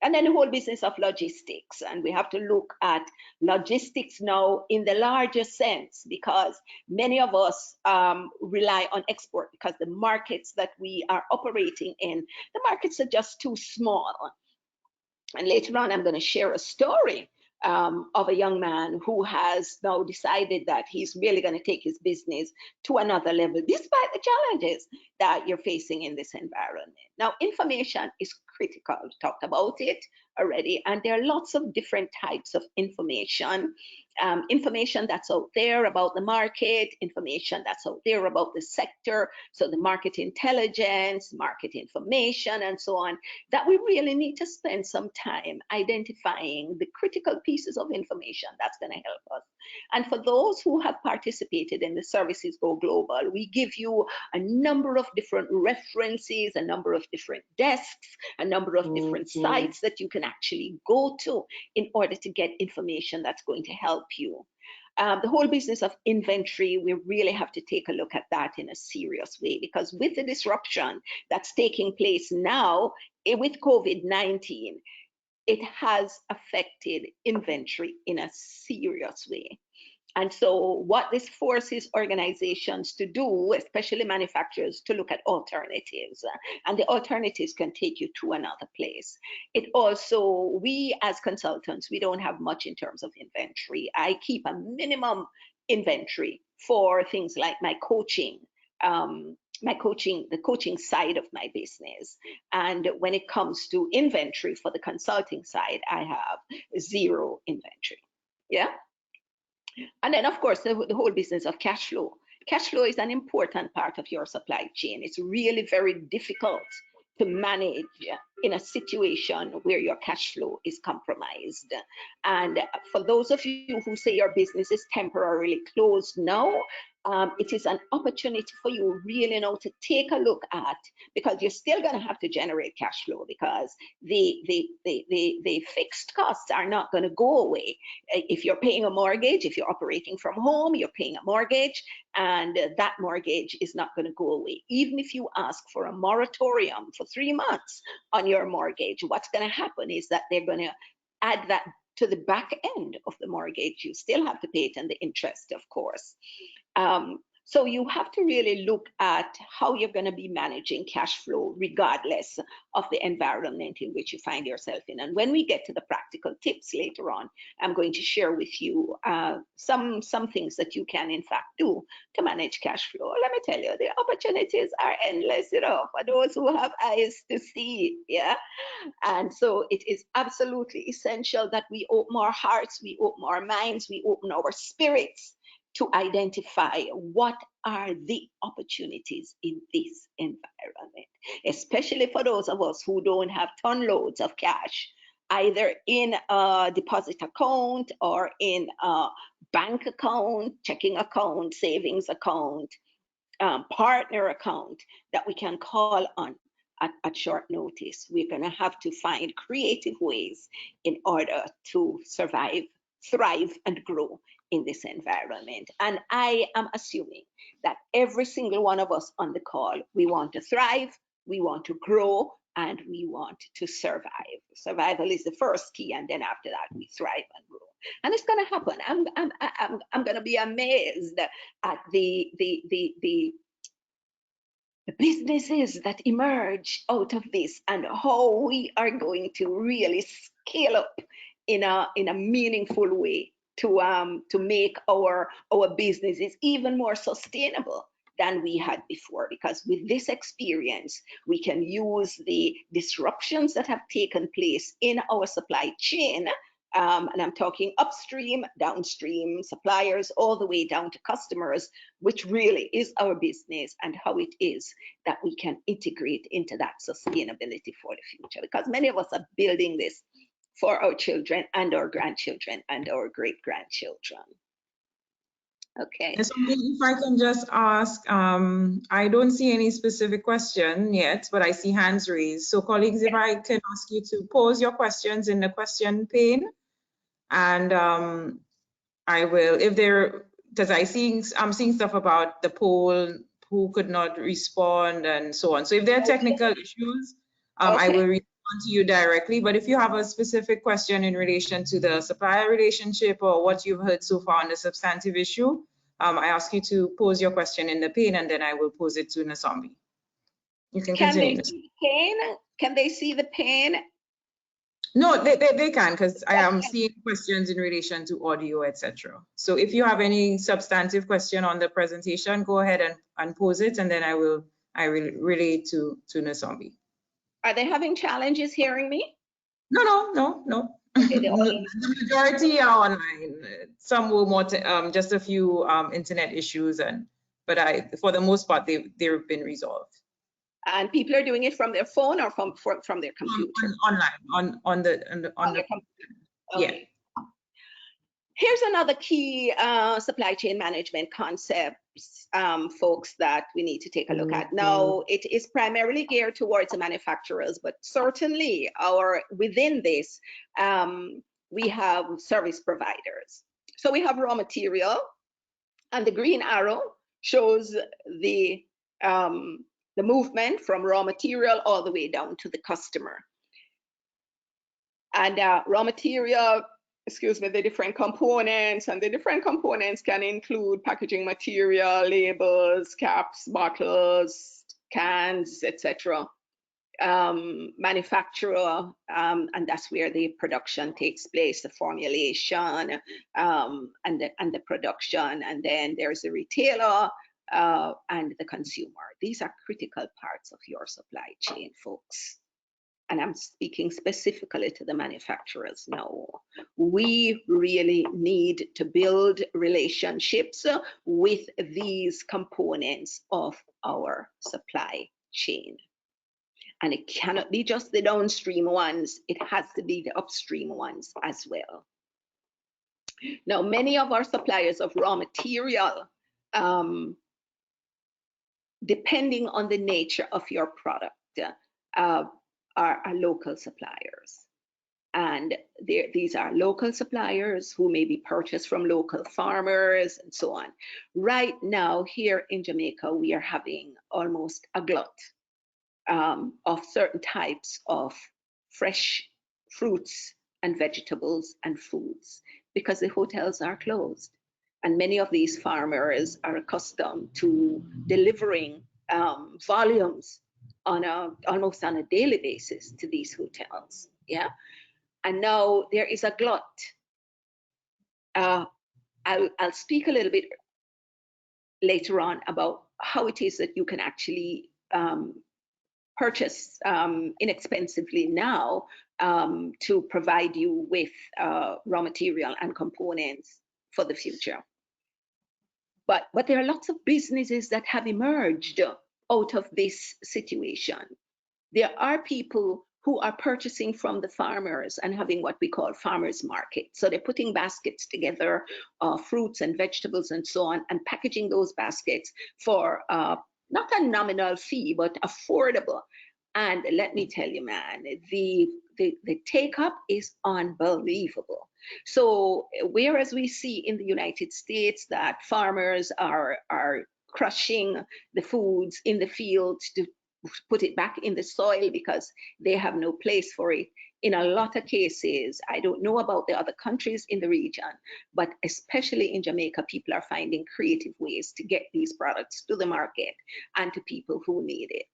And then the whole business of logistics. And we have to look at logistics now in the larger sense, because many of us rely on export, because the markets that we are operating in, the markets are just too small. And later on, I'm going to share a story of a young man who has now decided that he's really going to take his business to another level, despite the challenges that you're facing in this environment. Now, information is critical. We talked about it already, and there are lots of different types of information. information that's out there about the market, information that's out there about the sector, so the market intelligence, market information, and so on, that we really need to spend some time identifying the critical pieces of information that's going to help us. And for those who have participated in the Services Go Global, we give you a number of different references, a number of different desks, a number of different sites that you can actually go to in order to get information that's going to help you. The whole business of inventory, we really have to take a look at that in a serious way, because with the disruption that's taking place now with COVID-19, it has affected inventory in a serious way. And so what this forces organizations to do, especially manufacturers, to look at alternatives, and the alternatives can take you to another place. It also, we as consultants, we don't have much in terms of inventory. I keep a minimum inventory for things like my coaching, the coaching side of my business. And when it comes to inventory for the consulting side, I have zero inventory. Yeah. And then, of course, the whole business of cash flow. Cash flow is an important part of your supply chain. It's really very difficult to manage in a situation where your cash flow is compromised. And for those of you who say your business is temporarily closed now, it is an opportunity for you really now to take a look at, because you're still going to have to generate cash flow, because the fixed costs are not going to go away. If you're paying a mortgage, if you're operating from home, you're paying a mortgage, and that mortgage is not going to go away. Even if you ask for a moratorium for 3 months on your mortgage, what's going to happen is that they're going to add that to the back end of the mortgage. You still have to pay it and the interest, of course. So you have to really look at how you're going to be managing cash flow regardless of the environment in which you find yourself in. And when we get to the practical tips later on, I'm going to share with you some things that you can in fact do to manage cash flow. Let me tell you, the opportunities are endless, you know, for those who have eyes to see. Yeah. And so it is absolutely essential that we open our hearts, we open our minds, we open our spirits to identify what are the opportunities in this environment, especially for those of us who don't have ton loads of cash, either in a deposit account or in a bank account, checking account, savings account, partner account that we can call on at short notice. We're going to have to find creative ways in order to survive, thrive, and grow in this environment. And I am assuming that every single one of us on the call, we want to thrive, we want to grow, and we want to survive. Survival is the first key, and then after that, we thrive and grow. And it's going to happen. I'm going to be amazed at the businesses that emerge out of this, and how we are going to really scale up in a meaningful way to make our businesses even more sustainable than we had before. Because with this experience, we can use the disruptions that have taken place in our supply chain, and I'm talking upstream, downstream, suppliers, all the way down to customers, which really is our business, and how it is that we can integrate into that sustainability for the future. Because many of us are building this for our children and our grandchildren and our great-grandchildren. Okay.
And so if I can just ask, I don't see any specific question yet, but I see hands raised. So colleagues, if I can ask you to pose your questions in the question pane, and I will, if there, because I'm seeing stuff about the poll, who could not respond and so on. So if there are technical issues, I will respond to you directly. But if you have a specific question in relation to the supplier relationship or what you've heard so far on the substantive issue, I ask you to pose your question in the pane, and then I will pose it to Nsombi. You can continue.
They see the pane? Can they see the pane?
No, they can, because I am seeing questions in relation to audio, etc. So if you have any substantive question on the presentation, go ahead and pose it, and then I will relay to Nsombi.
Are they having challenges hearing me?
No.
Okay,
The majority are online. Some were more just a few internet issues, but for the most part they've been resolved.
And people are doing it from their phone or from their computer?
Online, on the
computer.
Yeah.
Okay. Here's another key supply chain management concepts, folks, that we need to take a look at. Now, it is primarily geared towards the manufacturers, but certainly within this, we have service providers. So we have raw material, and the green arrow shows the movement from raw material all the way down to the customer. And raw material, the different components, and the different components can include packaging material, labels, caps, bottles, cans, etc. Manufacturer, and that's where the production takes place, the formulation, and the production, and then there's the retailer and the consumer. These are critical parts of your supply chain, folks. And I'm speaking specifically to the manufacturers now. We really need to build relationships with these components of our supply chain. And it cannot be just the downstream ones, it has to be the upstream ones as well. Now, many of our suppliers of raw material, depending on the nature of your product, are local suppliers. And these are local suppliers who may be purchased from local farmers and so on. Right now, here in Jamaica, we are having almost a glut of certain types of fresh fruits and vegetables and foods because the hotels are closed. And many of these farmers are accustomed to delivering volumes almost on a daily basis to these hotels, yeah? And now there is a glut. I'll speak a little bit later on about how it is that you can actually purchase inexpensively now to provide you with raw material and components for the future. But there are lots of businesses that have emerged out of this situation. There are people who are purchasing from the farmers and having what we call farmers market. So they're putting baskets together, fruits and vegetables and so on, and packaging those baskets for not a nominal fee, but affordable. And let me tell you, man, the take up is unbelievable. So whereas we see in the United States that farmers are crushing the foods in the fields to put it back in the soil because they have no place for it, in a lot of cases, I don't know about the other countries in the region, but especially in Jamaica, people are finding creative ways to get these products to the market and to people who need it.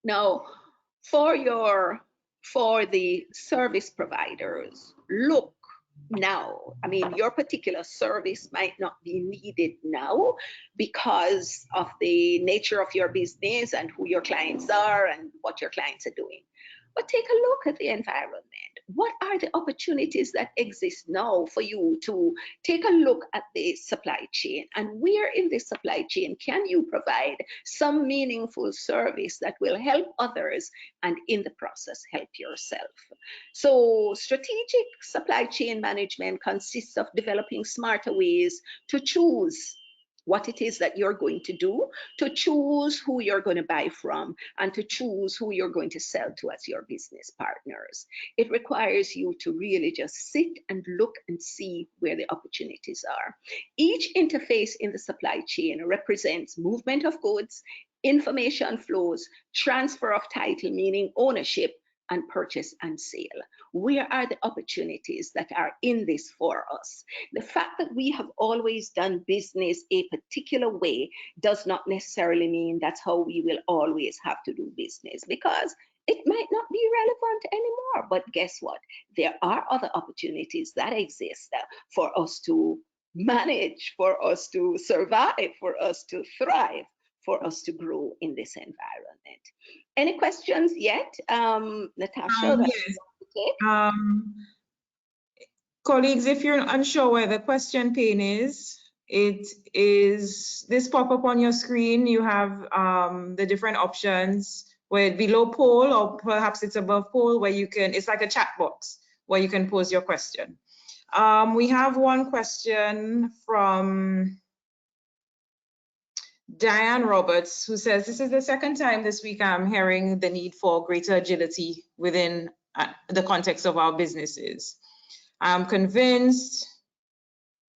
Now, for the service providers, look now. I mean, your particular service might not be needed now because of the nature of your business and who your clients are and what your clients are doing. But take a look at the environment. What are the opportunities that exist now for you to take a look at the supply chain? And where in the supply chain can you provide some meaningful service that will help others and in the process help yourself? So strategic supply chain management consists of developing smarter ways to choose what it is that you're going to do, to choose who you're going to buy from, and to choose who you're going to sell to as your business partners. It requires you to really just sit and look and see where the opportunities are. Each interface in the supply chain represents movement of goods, information flows, transfer of title, meaning ownership, and purchase and sale. Where are the opportunities that are in this for us? The fact that we have always done business a particular way does not necessarily mean that's how we will always have to do business, because it might not be relevant anymore. But guess what? There are other opportunities that exist for us to manage, for us to survive, for us to thrive, for us to grow in this environment. Any questions yet, Natasha?
Yes. Colleagues, if you're unsure where the question pane is, it is this pop-up on your screen. You have the different options where below poll, or perhaps it's above poll, where you can, it's like a chat box where you can pose your question. We have one question from Diane Roberts, who says, this is the second time this week I'm hearing the need for greater agility within the context of our businesses. I'm convinced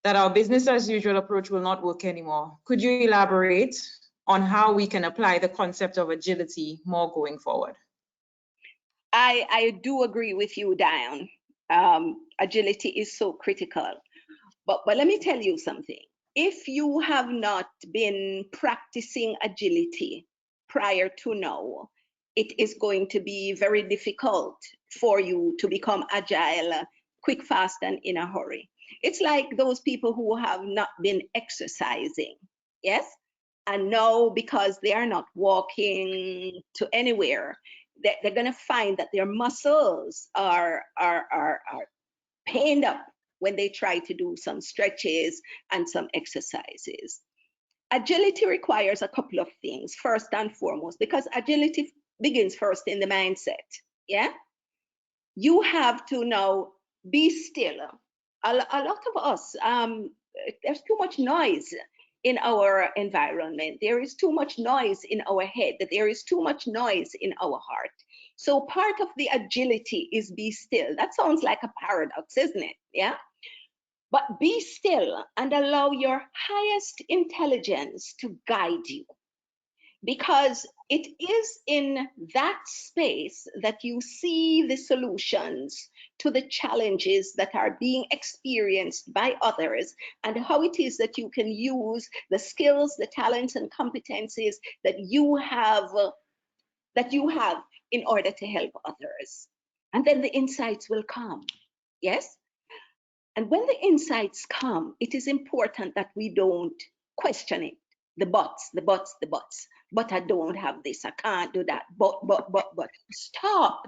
that our business as usual approach will not work anymore. Could you elaborate on how we can apply the concept of agility more going forward?
I do agree with you, Diane. Agility is so critical. But let me tell you something. If you have not been practicing agility prior to now, it is going to be very difficult for you to become agile, quick, fast, and in a hurry. It's like those people who have not been exercising, yes? And now, because they are not walking to anywhere, they're going to find that their muscles are pained up when they try to do some stretches and some exercises. Agility requires a couple of things, first and foremost, because agility begins first in the mindset, yeah? You have to now be still. A lot of us, there's too much noise in our environment. There is too much noise in our head. There is too much noise in our heart. So part of the agility is be still. That sounds like a paradox, isn't it? Yeah. But be still and allow your highest intelligence to guide you. Because it is in that space that you see the solutions to the challenges that are being experienced by others, and how it is that you can use the skills, the talents, and competencies that you have in order to help others. And then the insights will come. Yes? And when the insights come, it is important that we don't question it. The buts. But I don't have this, I can't do that, but. Stop.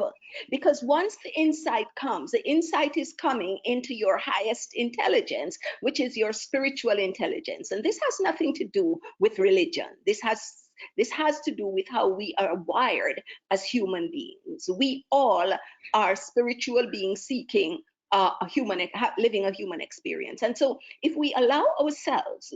Because once the insight comes, the insight is coming into your highest intelligence, which is your spiritual intelligence. And this has nothing to do with religion. This has to do with how we are wired as human beings. We all are spiritual beings seeking living a human experience. And so if we allow ourselves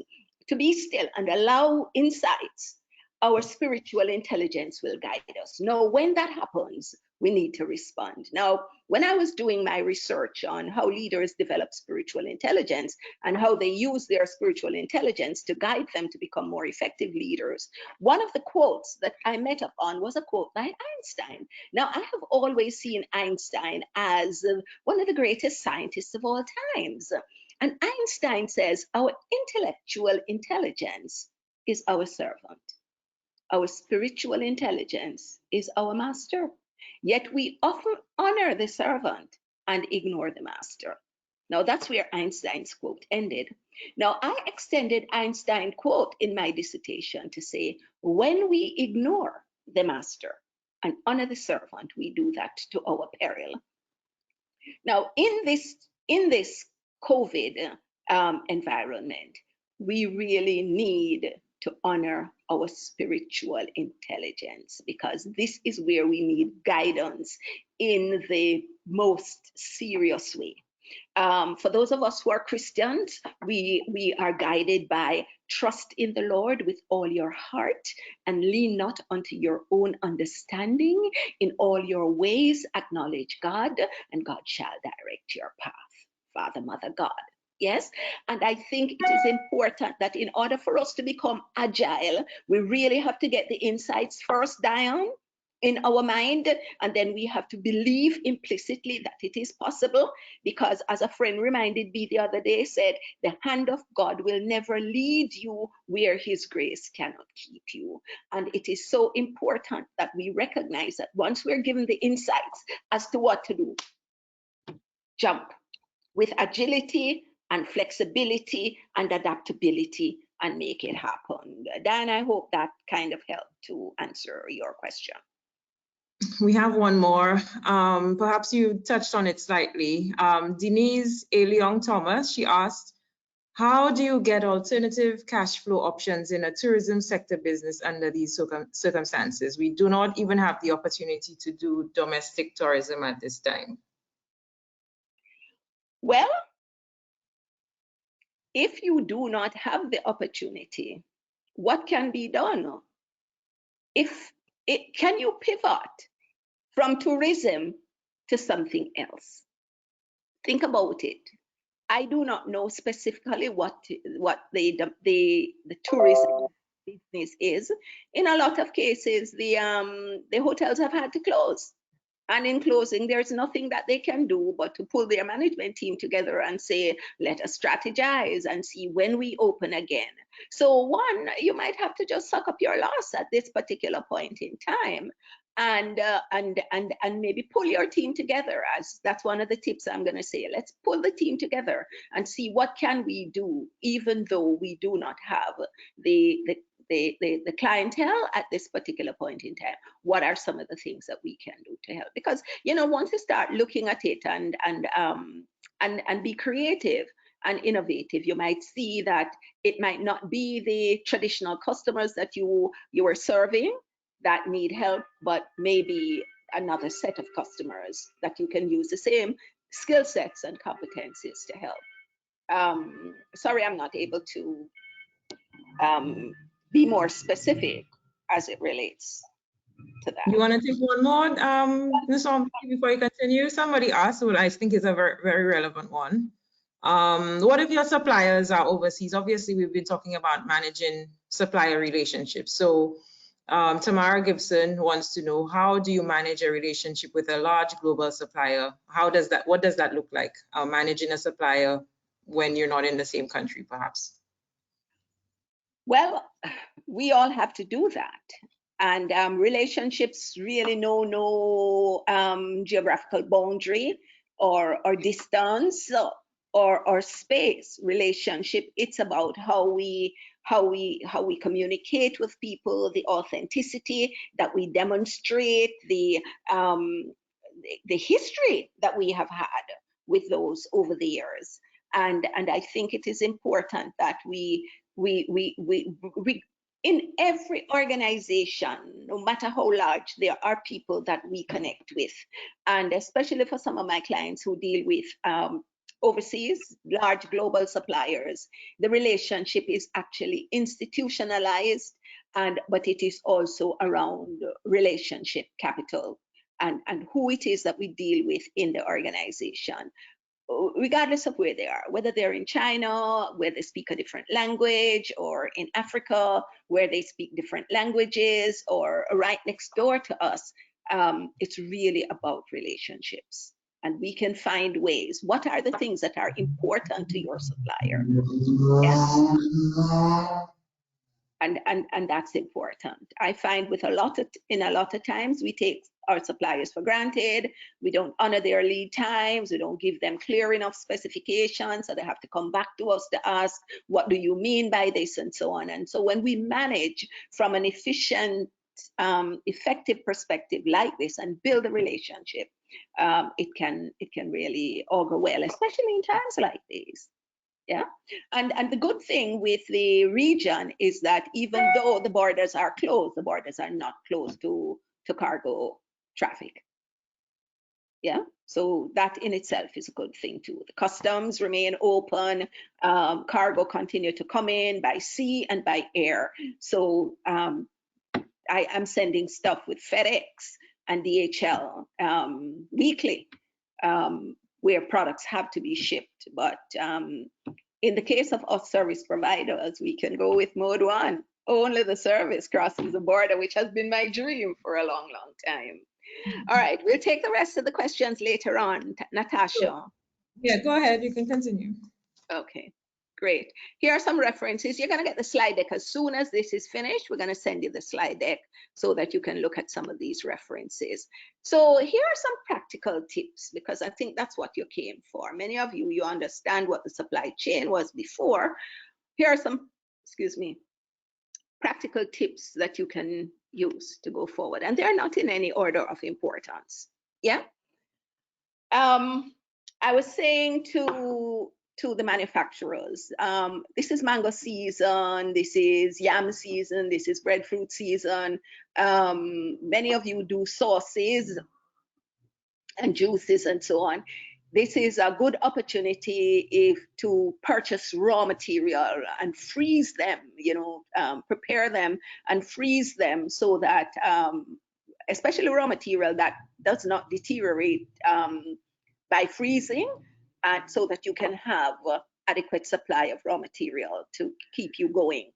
to be still and allow insights, our spiritual intelligence will guide us. Now, when that happens, we need to respond. Now, when I was doing my research on how leaders develop spiritual intelligence and how they use their spiritual intelligence to guide them to become more effective leaders, one of the quotes that I met up on was a quote by Einstein. Now, I have always seen Einstein as one of the greatest scientists of all times. And Einstein says, our intellectual intelligence is our servant. Our spiritual intelligence is our master. Yet we often honor the servant and ignore the master. Now that's where Einstein's quote ended. Now I extended Einstein's quote in my dissertation to say, when we ignore the master and honor the servant, we do that to our peril. Now in this COVID environment, we really need to honor our spiritual intelligence, because this is where we need guidance in the most serious way. For those of us who are Christians, we are guided by trust in the Lord with all your heart and lean not unto your own understanding. In all your ways, acknowledge God, and God shall direct your path. Father, Mother, God. Yes, and I think it is important that in order for us to become agile, we really have to get the insights first down in our mind, and then we have to believe implicitly that it is possible, because as a friend reminded me the other day, said, the hand of God will never lead you where his grace cannot keep you. And it is so important that we recognize that once we're given the insights as to what to do, jump with agility and flexibility and adaptability and make it happen. Dan, I hope that kind of helped to answer your question.
we have one more. Perhaps you touched on it slightly. Denise A. Leong Thomas, she asked, how do you get alternative cash flow options in a tourism sector business under these circumstances? We do not even have the opportunity to do domestic tourism at this time.
Well, if you do not have the opportunity, what can be done? Can you pivot from tourism to something else? Think about it. I do not know specifically what the tourism business is. In a lot of cases, the hotels have had to close. And in closing, there's nothing that they can do but to pull their management team together and say, let us strategize and see when we open again. So one, you might have to just suck up your loss at this particular point in time and maybe pull your team together. As that's one of the tips I'm going to say. Let's pull the team together and see what can we do, even though we do not have the clientele at this particular point in time. What are some of the things that we can do to help? Because, you know, once you start looking at it and be creative and innovative, you might see that it might not be the traditional customers that you are serving that need help, but maybe another set of customers that you can use the same skill sets and competencies to help. Sorry, I'm not able to be more specific as it relates to that.
You want to take one more, Nsombi, before you continue? Somebody asked, well, I think is a very, very relevant one. What if your suppliers are overseas? Obviously, we've been talking about managing supplier relationships. So Tamara Gibson wants to know, how do you manage a relationship with a large global supplier? What does that look like, managing a supplier when you're not in the same country, perhaps?
Well, we all have to do that. And relationships really know no geographical boundary or distance or space. Relationship, it's about how we communicate with people, the authenticity that we demonstrate, the history that we have had with those over the years. And I think it is important that we in every organization, no matter how large, there are people that we connect with. And especially for some of my clients who deal with overseas, large global suppliers, the relationship is actually institutionalized, but it is also around relationship capital and who it is that we deal with in the organization, regardless of where they are, whether they're in China, where they speak a different language, or in Africa, where they speak different languages, or right next door to us. It's really about relationships. And we can find ways. What are the things that are important to your supplier? Yeah. And that's important. I find in a lot of times we take our suppliers for granted. We don't honor their lead times. We don't give them clear enough specifications, so they have to come back to us to ask, what do you mean by this, and so on. And so when we manage from an efficient, effective perspective like this and build a relationship, it can really augur well, especially in times like these. Yeah, and the good thing with the region is that even though the borders are closed, the borders are not closed to cargo traffic. Yeah, so that in itself is a good thing too. The customs remain open, cargo continue to come in by sea and by air. So I am sending stuff with FedEx and DHL weekly, where products have to be shipped. But in the case of us service providers, we can go with mode 1. Only the service crosses the border, which has been my dream for a long, long time. All right, we'll take the rest of the questions later on. Natasha.
Yeah, go ahead, you can continue.
Okay. Great. Here are some references. You're going to get the slide deck as soon as this is finished. We're going to send you the slide deck so that you can look at some of these references. So here are some practical tips, because I think that's what you came for. Many of you, you understand what the supply chain was before. Here are some, excuse me. practical tips that you can use to go forward. And they're not in any order of importance. Yeah. I was saying to the manufacturers, this is mango season, this is yam season, this is breadfruit season. Many of you do sauces and juices and so on. This is a good opportunity to purchase raw material and freeze them, prepare them and freeze them so that, especially raw material that does not deteriorate by freezing, and so that you can have adequate supply of raw material to keep you going.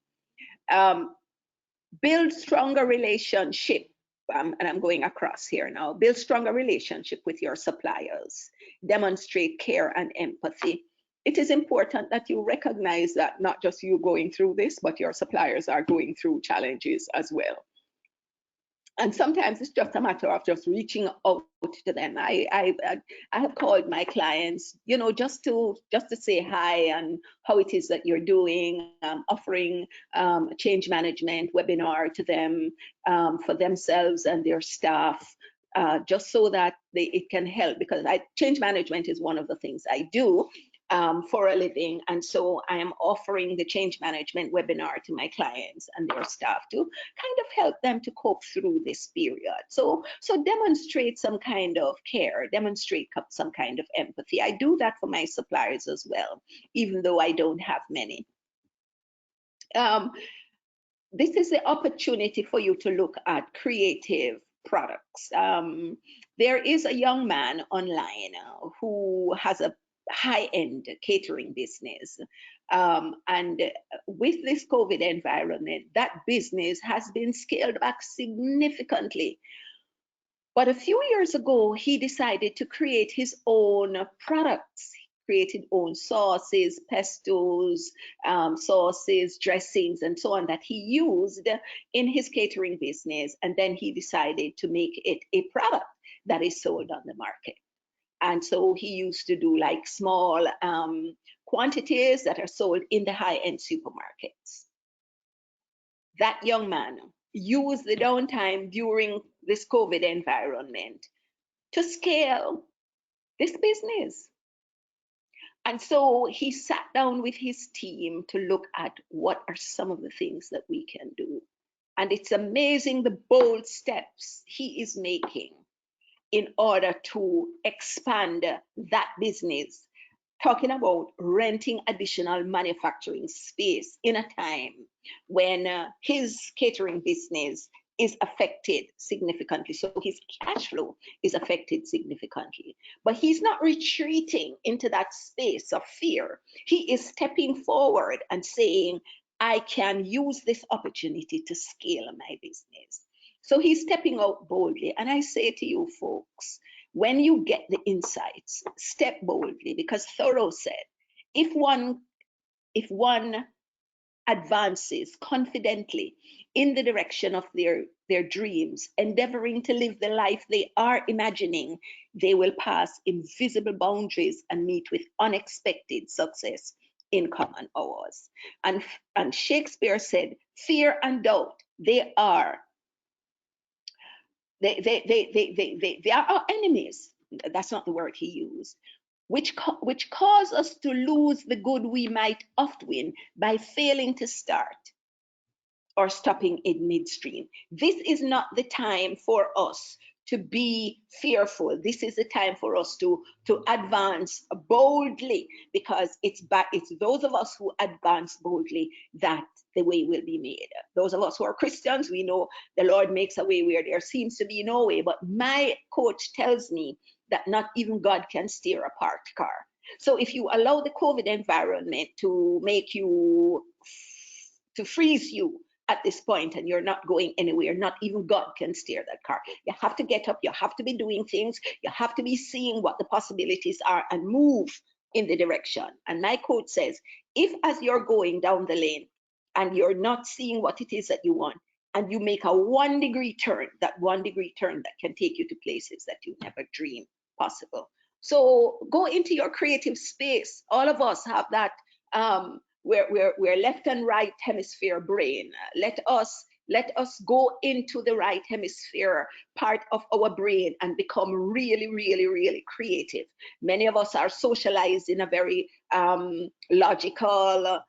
Build stronger relationship. And I'm going across here now. Build stronger relationship with your suppliers. Demonstrate care and empathy. It is important that you recognize that not just you going through this, but your suppliers are going through challenges as well. And sometimes it's just a matter of just reaching out to them. I have called my clients, just to say hi and how it is that you're doing, offering a change management webinar to them for themselves and their staff, just so that it can help, because change management is one of the things I do for a living. And so I am offering the change management webinar to my clients and their staff to kind of help them to cope through this period. So demonstrate some kind of care, demonstrate some kind of empathy. I do that for my suppliers as well, even though I don't have many. This is the opportunity for you to look at creative products. There is a young man online who has a high-end catering business. And with this COVID environment, that business has been scaled back significantly. But a few years ago, he decided to create his own products. Created own sauces, pestos, sauces, dressings, and so on that he used in his catering business. And then he decided to make it a product that is sold on the market. And so he used to do like small quantities that are sold in the high-end supermarkets. That young man used the downtime during this COVID environment to scale this business. And so he sat down with his team to look at what are some of the things that we can do. And it's amazing the bold steps he is making in order to expand that business, talking about renting additional manufacturing space in a time when his catering business is affected significantly. So his cash flow is affected significantly, but he's not retreating into that space of fear. He is stepping forward and saying, I can use this opportunity to scale my business. So he's stepping out boldly. And I say to you folks, when you get the insights, step boldly, because Thoreau said, if one advances confidently in the direction of their dreams, endeavoring to live the life they are imagining, they will pass invisible boundaries and meet with unexpected success in common hours. And Shakespeare said, fear and doubt, they are our enemies. That's not the word he used. Which cause us to lose the good we might oft win by failing to start or stopping in midstream. This is not the time for us to be fearful. This is the time for us to advance boldly, because it's those of us who advance boldly that the way will be made. Those of us who are Christians, we know the Lord makes a way where there seems to be no way, but my coach tells me that not even God can steer a parked car. So if you allow the COVID environment to make you, to freeze you at this point, and you're not going anywhere, not even God can steer that car. You have to get up, you have to be doing things, you have to be seeing what the possibilities are and move in the direction. And my coach says, if as you're going down the lane and you're not seeing what it is that you want, and you make a 1 degree turn, that 1 degree turn that can take you to places that you never dreamed possible. So go into your creative space. All of us have that we're left and right hemisphere brain. Let us go into the right hemisphere part of our brain and become really, really, really creative. Many of us are socialized in a very logical,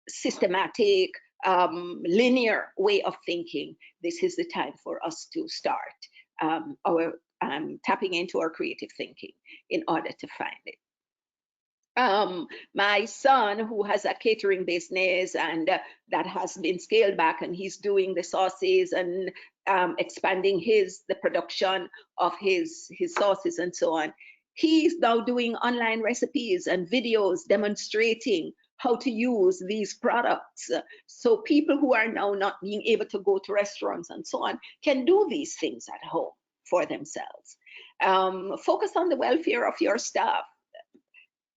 systematic, linear way of thinking. This is the time for us to start our tapping into our creative thinking in order to find it. My son, who has a catering business and that has been scaled back, and he's doing the sauces and expanding the production of his sauces and so on. He's now doing online recipes and videos demonstrating how to use these products. So people who are now not being able to go to restaurants and so on can do these things at home for themselves. Focus on the welfare of your staff.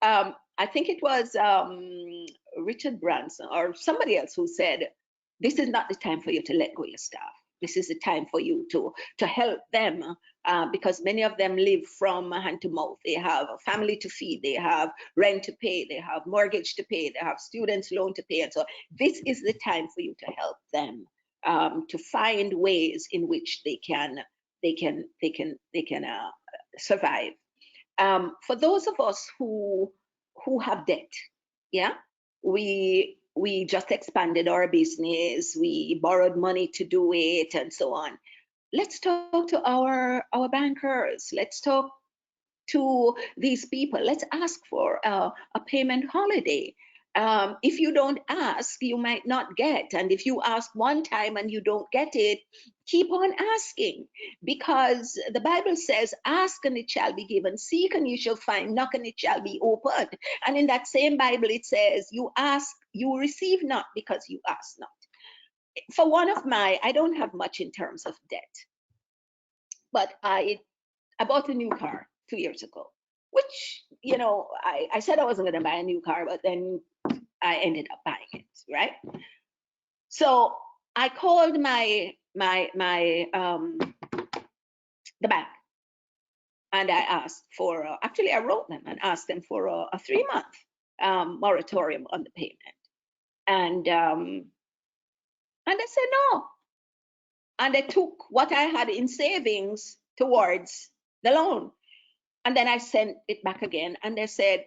I think it was Richard Branson or somebody else who said, this is not the time for you to let go your staff. This is the time for you to help them because many of them live from hand to mouth. They have a family to feed, they have rent to pay, they have mortgage to pay, they have students loan to pay. And so this is the time for you to help them to find ways in which they can survive. For those of us who have debt, yeah, we just expanded our business, we borrowed money to do it, and so on. Let's talk to our bankers. Let's talk to these people. Let's ask for a payment holiday. If you don't ask, you might not get. And if you ask one time and you don't get it, keep on asking, because the Bible says, ask and it shall be given, seek and you shall find, knock and it shall be opened. And in that same Bible, it says, you ask, you receive not because you ask not. For one of I don't have much in terms of debt, but I bought a new car 2 years ago, which, you know, I said I wasn't going to buy a new car, but then I ended up buying it, right? So I called the bank, and I asked for, actually I wrote them and asked them for a 3-month moratorium on the payment. And they said no. And they took what I had in savings towards the loan. And then I sent it back again, and they said,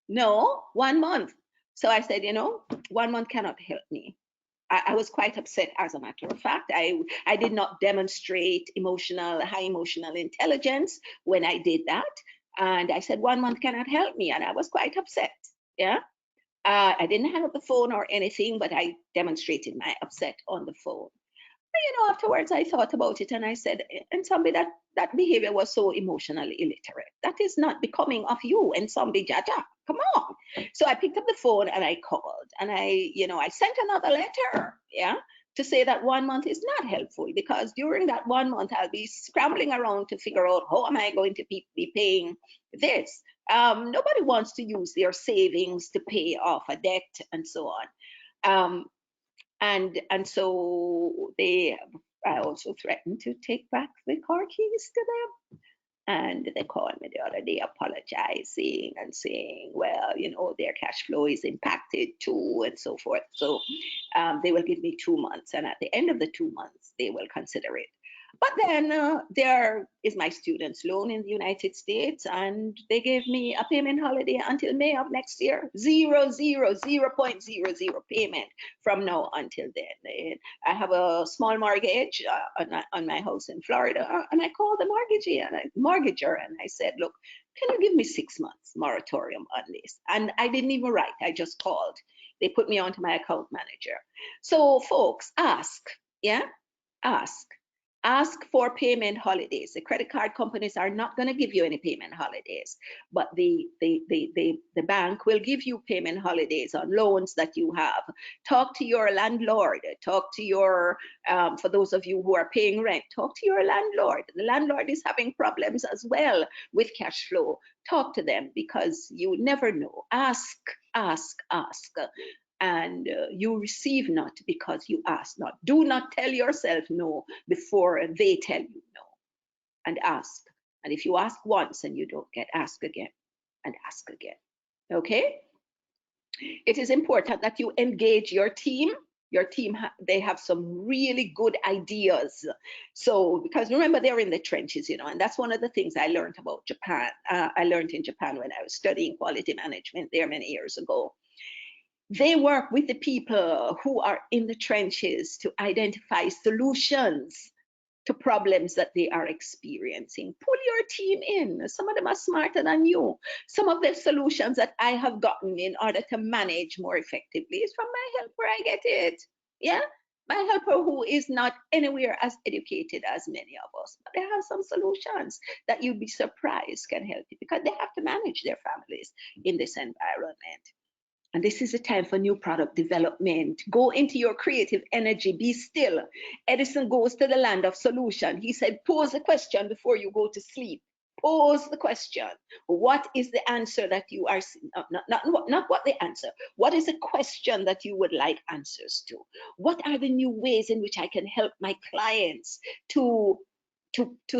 no, 1 month. So I said, you know, 1 month cannot help me. I was quite upset, as a matter of fact. I did not demonstrate high emotional intelligence when I did that. And I said, 1 month cannot help me. And I was quite upset. Yeah. I didn't hang up the phone or anything, but I demonstrated my upset on the phone. You know, afterwards I thought about it and I said, Nsombi, that behavior was so emotionally illiterate. That is not becoming of you, Nsombi Jaja. Come on. So I picked up the phone and I called, and I sent another letter, yeah, to say that 1 month is not helpful, because during that 1 month I'll be scrambling around to figure out how am I going to be paying this. Nobody wants to use their savings to pay off a debt and so on. And so I also threatened to take back the car keys to them. And they called me the other day apologizing and saying, well, you know, their cash flow is impacted too, and so forth. So they will give me 2 months. And at the end of the 2 months, they will consider it. But then there is my student's loan in the United States, and they gave me a payment holiday until May of next year. 0.00 payment from now until then. I have a small mortgage on my house in Florida, and I called the mortgager and I said, look, can you give me 6 months moratorium on this? And I didn't even write, I just called. They put me onto my account manager. So folks, ask, yeah, ask for payment holidays. The credit card companies are not going to give you any payment holidays, but the bank will give you payment holidays on loans that you have. Talk to your landlord. Talk to your, for those of you who are paying rent, talk to your landlord. The landlord is having problems as well with cash flow. Talk to them, because you never know. Ask. And you receive not because you ask not. Do not tell yourself no before they tell you no. And ask. And if you ask once and you don't get, ask again and ask again. Okay? It is important that you engage your team. Your team, they have some really good ideas. So, because remember, they're in the trenches, you know, and that's one of the things I learned about Japan. I learned in Japan when I was studying quality management there many years ago. They work with the people who are in the trenches to identify solutions to problems that they are experiencing. Pull your team in. Some of them are smarter than you. Some of the solutions that I have gotten in order to manage more effectively is from my helper. I get it. Yeah. My helper who is not anywhere as educated as many of us, but they have some solutions that you'd be surprised can help you because they have to manage their families in this environment. And this is a time for new product development. Go into your creative energy, be still. Edison goes to the land of solution. He said, pose the question before you go to sleep. Pose the question. What is the answer that you are, not what the answer, what is the question that you would like answers to? What are the new ways in which I can help my clients to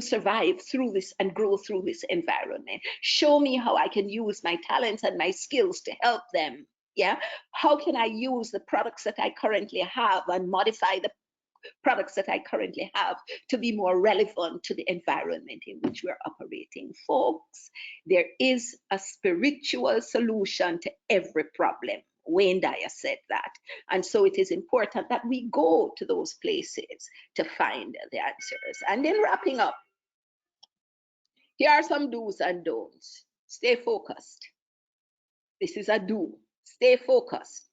survive through this and grow through this environment? Show me how I can use my talents and my skills to help them. Yeah, how can I use the products that I currently have and modify the products that I currently have to be more relevant to the environment in which we're operating? Folks, there is a spiritual solution to every problem. Wayne Dyer said that. And so it is important that we go to those places to find the answers. And then wrapping up, here are some do's and don'ts. Stay focused. This is a do. Stay focused.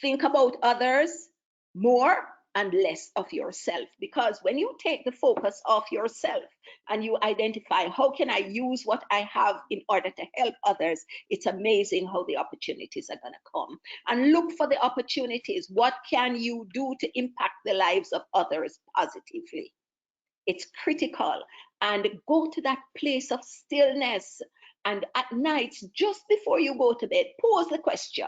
Think about others more and less of yourself, because when you take the focus off yourself and you identify how can I use what I have in order to help others, it's amazing how the opportunities are going to come. And look for the opportunities. What can you do to impact the lives of others positively? It's critical. And go to that place of stillness. And at night, just before you go to bed, pose the question.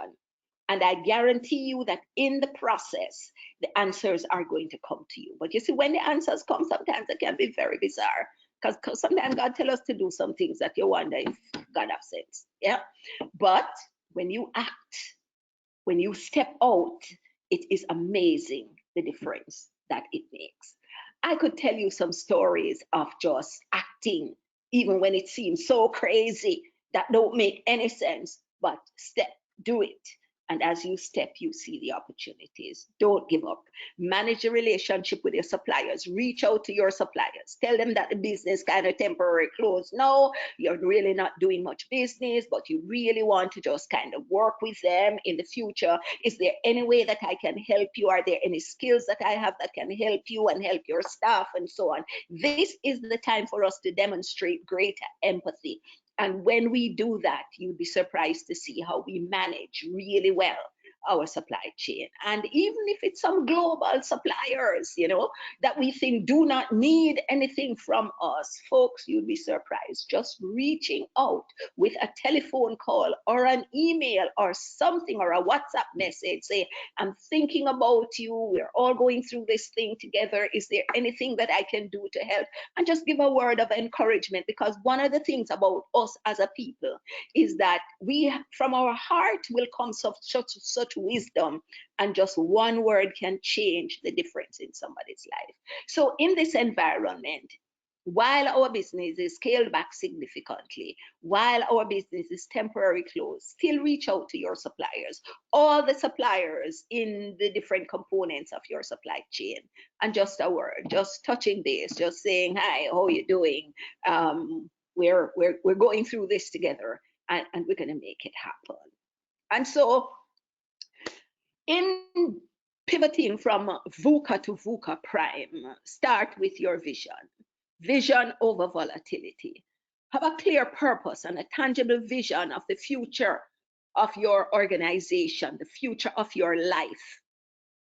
And I guarantee you that in the process, the answers are going to come to you. But you see, when the answers come, sometimes it can be very bizarre. Because sometimes God tells us to do some things that you wonder if God has sense. Yeah. But when you act, when you step out, it is amazing the difference that it makes. I could tell you some stories of just acting, even when it seems so crazy that don't make any sense, but do it. And as you step, you see the opportunities. Don't give up. Manage a relationship with your suppliers. Reach out to your suppliers. Tell them that the business kind of temporarily closed. No, you're really not doing much business, but you really want to just kind of work with them in the future. Is there any way that I can help you? Are there any skills that I have that can help you and help your staff and so on? This is the time for us to demonstrate greater empathy. And when we do that, you'd be surprised to see how we manage really well our supply chain. And even if it's some global suppliers, you know, that we think do not need anything from us, folks, you'd be surprised. Just reaching out with a telephone call or an email or something or a WhatsApp message, say, I'm thinking about you. We're all going through this thing together. Is there anything that I can do to help? And just give a word of encouragement, because one of the things about us as a people is that we, from our heart, will come such wisdom, and just one word can change the difference in somebody's life. So in this environment, while our business is scaled back significantly, while our business is temporarily closed, still reach out to your suppliers, all the suppliers in the different components of your supply chain, and just a word, just touching base, just saying, hi, how are you doing? We're going through this together, and we're going to make it happen. And so in pivoting from VUCA to VUCA Prime, start with your vision. Vision over volatility. Have a clear purpose and a tangible vision of the future of your organization, the future of your life,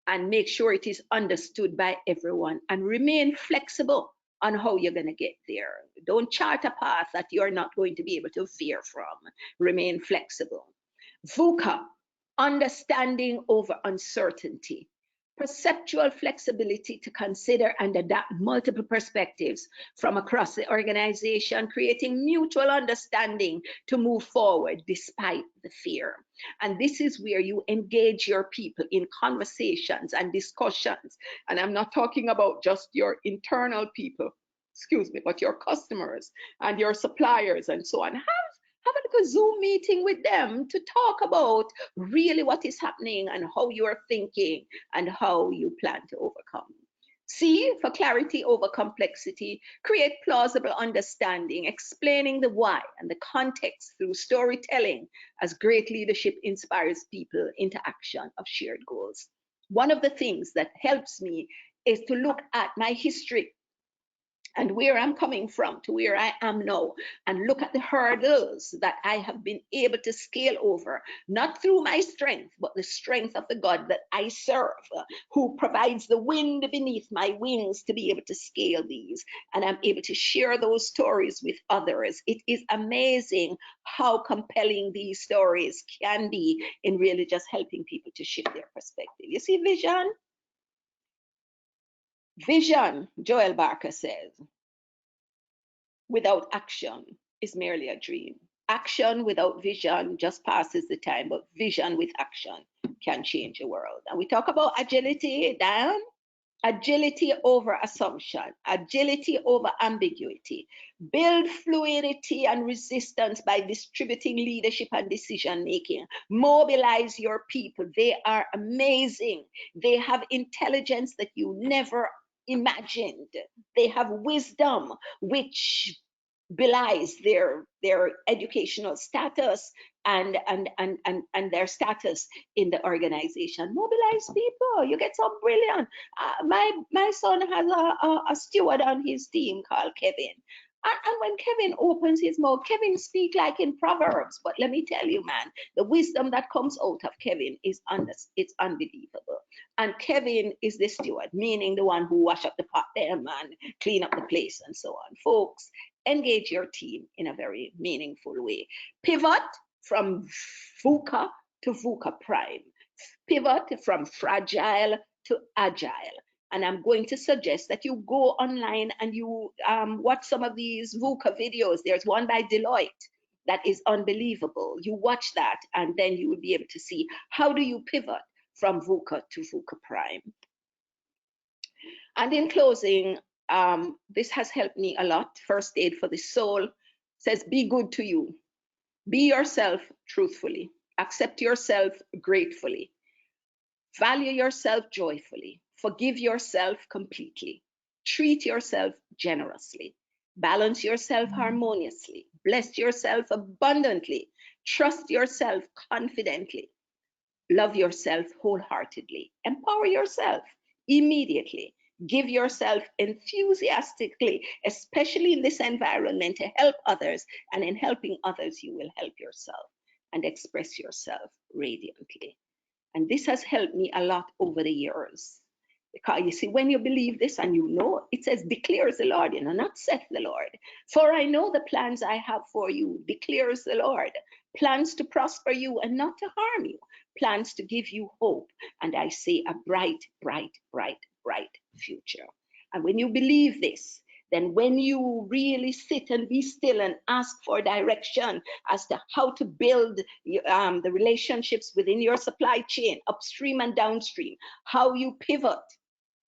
and make sure it is understood by everyone, and remain flexible on how you're going to get there. Don't chart a path that you're not going to be able to veer from. Remain flexible. VUCA, understanding over uncertainty. perceptual flexibility to consider and adapt multiple perspectives from across the organization, creating mutual understanding to move forward despite the fear. And this is where you engage your people in conversations and discussions. And I'm not talking about just your internal people, excuse me, but your customers and your suppliers and so on. Have a little Zoom meeting with them to talk about really what is happening and how you're thinking and how you plan to overcome. C, for clarity over complexity, create plausible understanding, explaining the why and the context through storytelling, as great leadership inspires people into action of shared goals. One of the things that helps me is to look at my history and where I'm coming from to where I am now, and look at the hurdles that I have been able to scale over, not through my strength, but the strength of the God that I serve, who provides the wind beneath my wings to be able to scale these. And I'm able to share those stories with others. It is amazing how compelling these stories can be in really just helping people to shift their perspective. You see, Vision, Joel Barker says, without action is merely a dream. Action without vision just passes the time, but vision with action can change the world. And we talk about agility, Dan. Agility over assumption, agility over ambiguity. Build fluidity and resistance by distributing leadership and decision making. Mobilize your people. They are amazing. They have intelligence that you never imagined. They have wisdom which belies their educational status and their status in the organization. Mobilize people. You get some brilliant. My son has a steward on his team called Kevin. And when Kevin opens his mouth, Kevin speaks like in Proverbs. But let me tell you, man, the wisdom that comes out of Kevin is it's unbelievable. And Kevin is the steward, meaning the one who wash up the pot them and clean up the place and so on. Folks, engage your team in a very meaningful way. Pivot from V.U.C.A to V.U.C.A Prime. Pivot from fragile to agile. And I'm going to suggest that you go online and you watch some of these V.U.C.A videos. There's one by Deloitte that is unbelievable. You watch that and then you will be able to see how do you pivot from V.U.C.A to V.U.C.A Prime. And in closing, this has helped me a lot. First Aid for the Soul says, be good to you. Be yourself truthfully. Accept yourself gratefully. Value yourself joyfully. Forgive yourself completely. Treat yourself generously. Balance yourself harmoniously. Bless yourself abundantly. Trust yourself confidently. Love yourself wholeheartedly. Empower yourself immediately. Give yourself enthusiastically, especially in this environment, to help others. And in helping others, you will help yourself and express yourself radiantly. And this has helped me a lot over the years. Because you see, when you believe this and you know, it says, declares the Lord, not saith the Lord. For I know the plans I have for you, declares the Lord. Plans to prosper you and not to harm you. Plans to give you hope. And I say a bright, bright, bright, bright future. And when you believe this, then when you really sit and be still and ask for direction as to how to build the relationships within your supply chain, upstream and downstream, how you pivot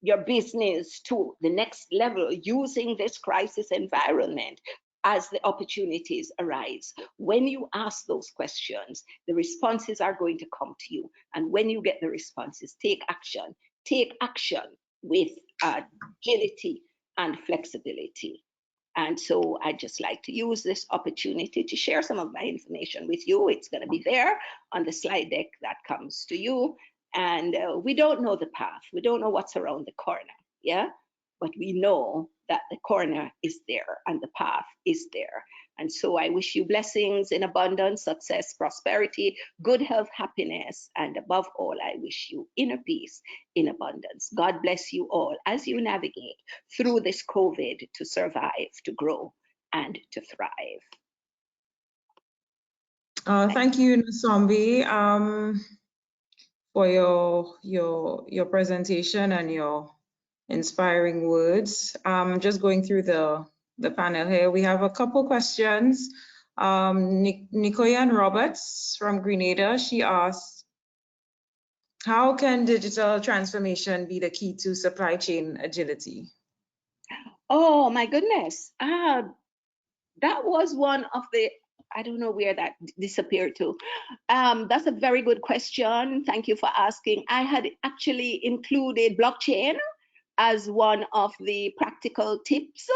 your business to the next level using this crisis environment as the opportunities arise. When you ask those questions, the responses are going to come to you. And when you get the responses, take action. Take action with agility and flexibility. And so I'd just like to use this opportunity to share some of my information with you. It's going to be there on the slide deck that comes to you. And we don't know the path. We don't know what's around the corner, yeah? But we know that the corner is there and the path is there. And so I wish you blessings in abundance, success, prosperity, good health, happiness, and above all, I wish you inner peace in abundance. God bless you all as you navigate through this COVID to survive, to grow, and to thrive.
Thank you, Nsombi. for your presentation and your inspiring words. Just going through the panel here, we have a couple questions. Nicoyan Roberts from Grenada, she asked, how can digital transformation be the key to supply chain agility?
Oh my goodness. That was one of the, I don't know where that disappeared to. That's a very good question. Thank you for asking. I had actually included blockchain as one of the practical tips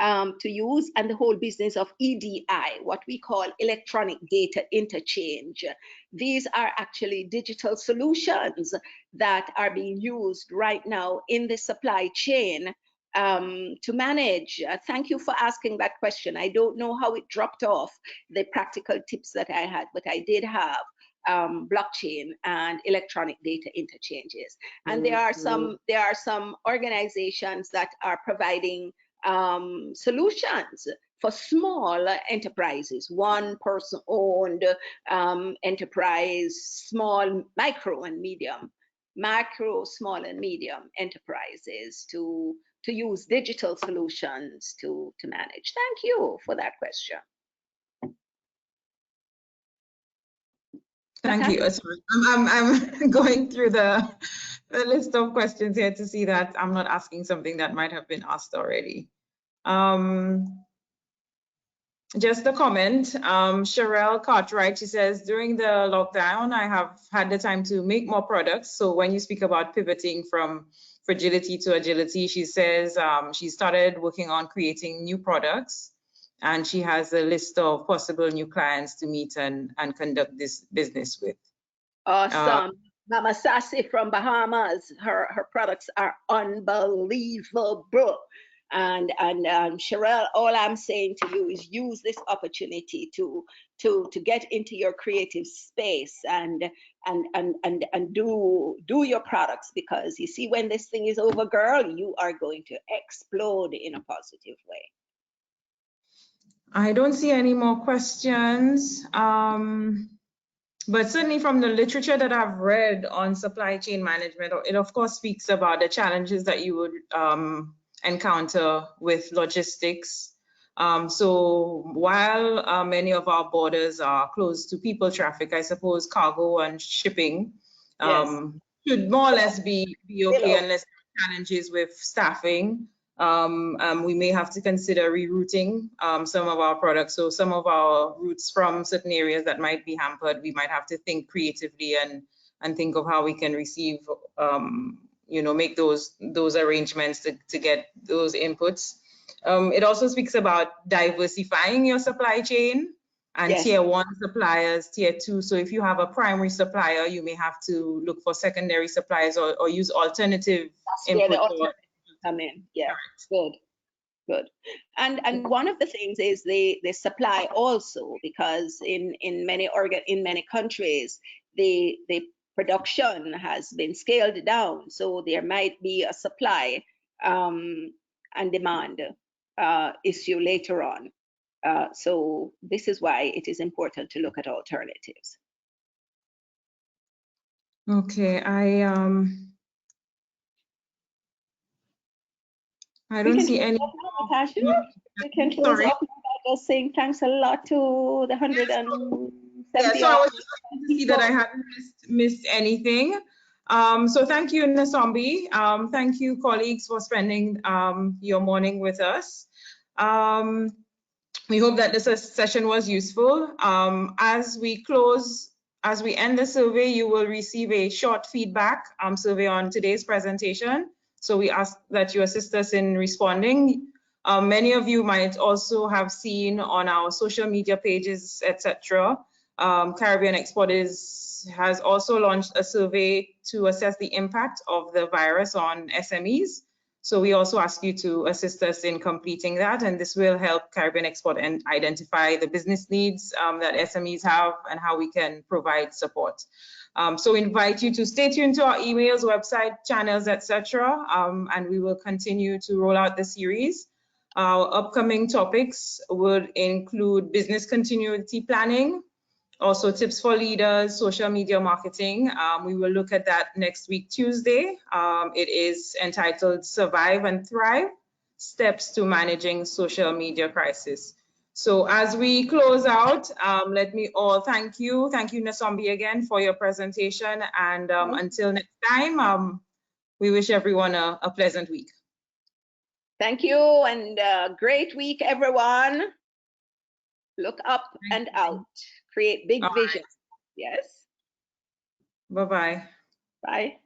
to use, and the whole business of EDI, what we call electronic data interchange. These are actually digital solutions that are being used right now in the supply chain to manage. Thank you for asking that question. I don't know how it dropped off the practical tips that I had, but I did have blockchain and electronic data interchanges. And there are some organizations that are providing solutions for small enterprises, one person owned enterprise, small, small and medium enterprises to use digital solutions to manage. Thank you for that question.
Thank you. Sorry. I'm going through the list of questions here to see that I'm not asking something that might have been asked already. Just a comment, Sherelle Cartwright, she says, during the lockdown, I have had the time to make more products. So when you speak about pivoting from fragility to agility, she says she started working on creating new products, and she has a list of possible new clients to meet and conduct this business with.
Awesome. Mama Sassy from Bahamas, her products are unbelievable. And Sherelle, all I'm saying to you is use this opportunity to get into your creative space and do your products, because you see, when this thing is over, girl, you are going to explode in a positive way.
I don't see any more questions. But certainly from the literature that I've read on supply chain management, it of course speaks about the challenges that you would encounter with logistics. So while many of our borders are closed to people traffic, I suppose cargo and shipping should more or less be okay, unless there are challenges with staffing. We may have to consider rerouting some of our products. So some of our routes from certain areas that might be hampered, we might have to think creatively and think of how we can receive, you know, make those arrangements to get those inputs. It also speaks about diversifying your supply chain and tier 1 suppliers, tier 2. So if you have a primary supplier, you may have to look for secondary suppliers or use alternative inputs.
Come in. Yeah, good. And one of the things is the supply also, because in many countries the production has been scaled down, so there might be a supply and demand issue later on. So this is why it is important to look at alternatives.
Okay, I don't see any.
Natasha, we can close off by just saying thanks a lot to the 170.
Yeah, so I was just trying to see that I hadn't missed anything. So thank you, Nsombi. Thank you, colleagues, for spending your morning with us. We hope that this session was useful. As we end the survey, you will receive a short feedback survey on today's presentation. So we ask that you assist us in responding. Many of you might also have seen on our social media pages, etc. Caribbean Export has also launched a survey to assess the impact of the virus on SMEs. So we also ask you to assist us in completing that, and this will help Caribbean Export and identify the business needs that SMEs have and how we can provide support. So we invite you to stay tuned to our emails, website, channels, etc. And we will continue to roll out the series. Our upcoming topics would include business continuity planning, Also, tips for leaders, social media marketing. We will look at that next week, Tuesday. It is entitled Survive and Thrive, Steps to Managing Social Media Crisis. So as we close out, let me all thank you. Thank you, Nsombi, again for your presentation. And until next time, we wish everyone a pleasant week.
Thank you, and great week, everyone. Look up and out. Create big vision. Yes.
Bye-bye.
Bye.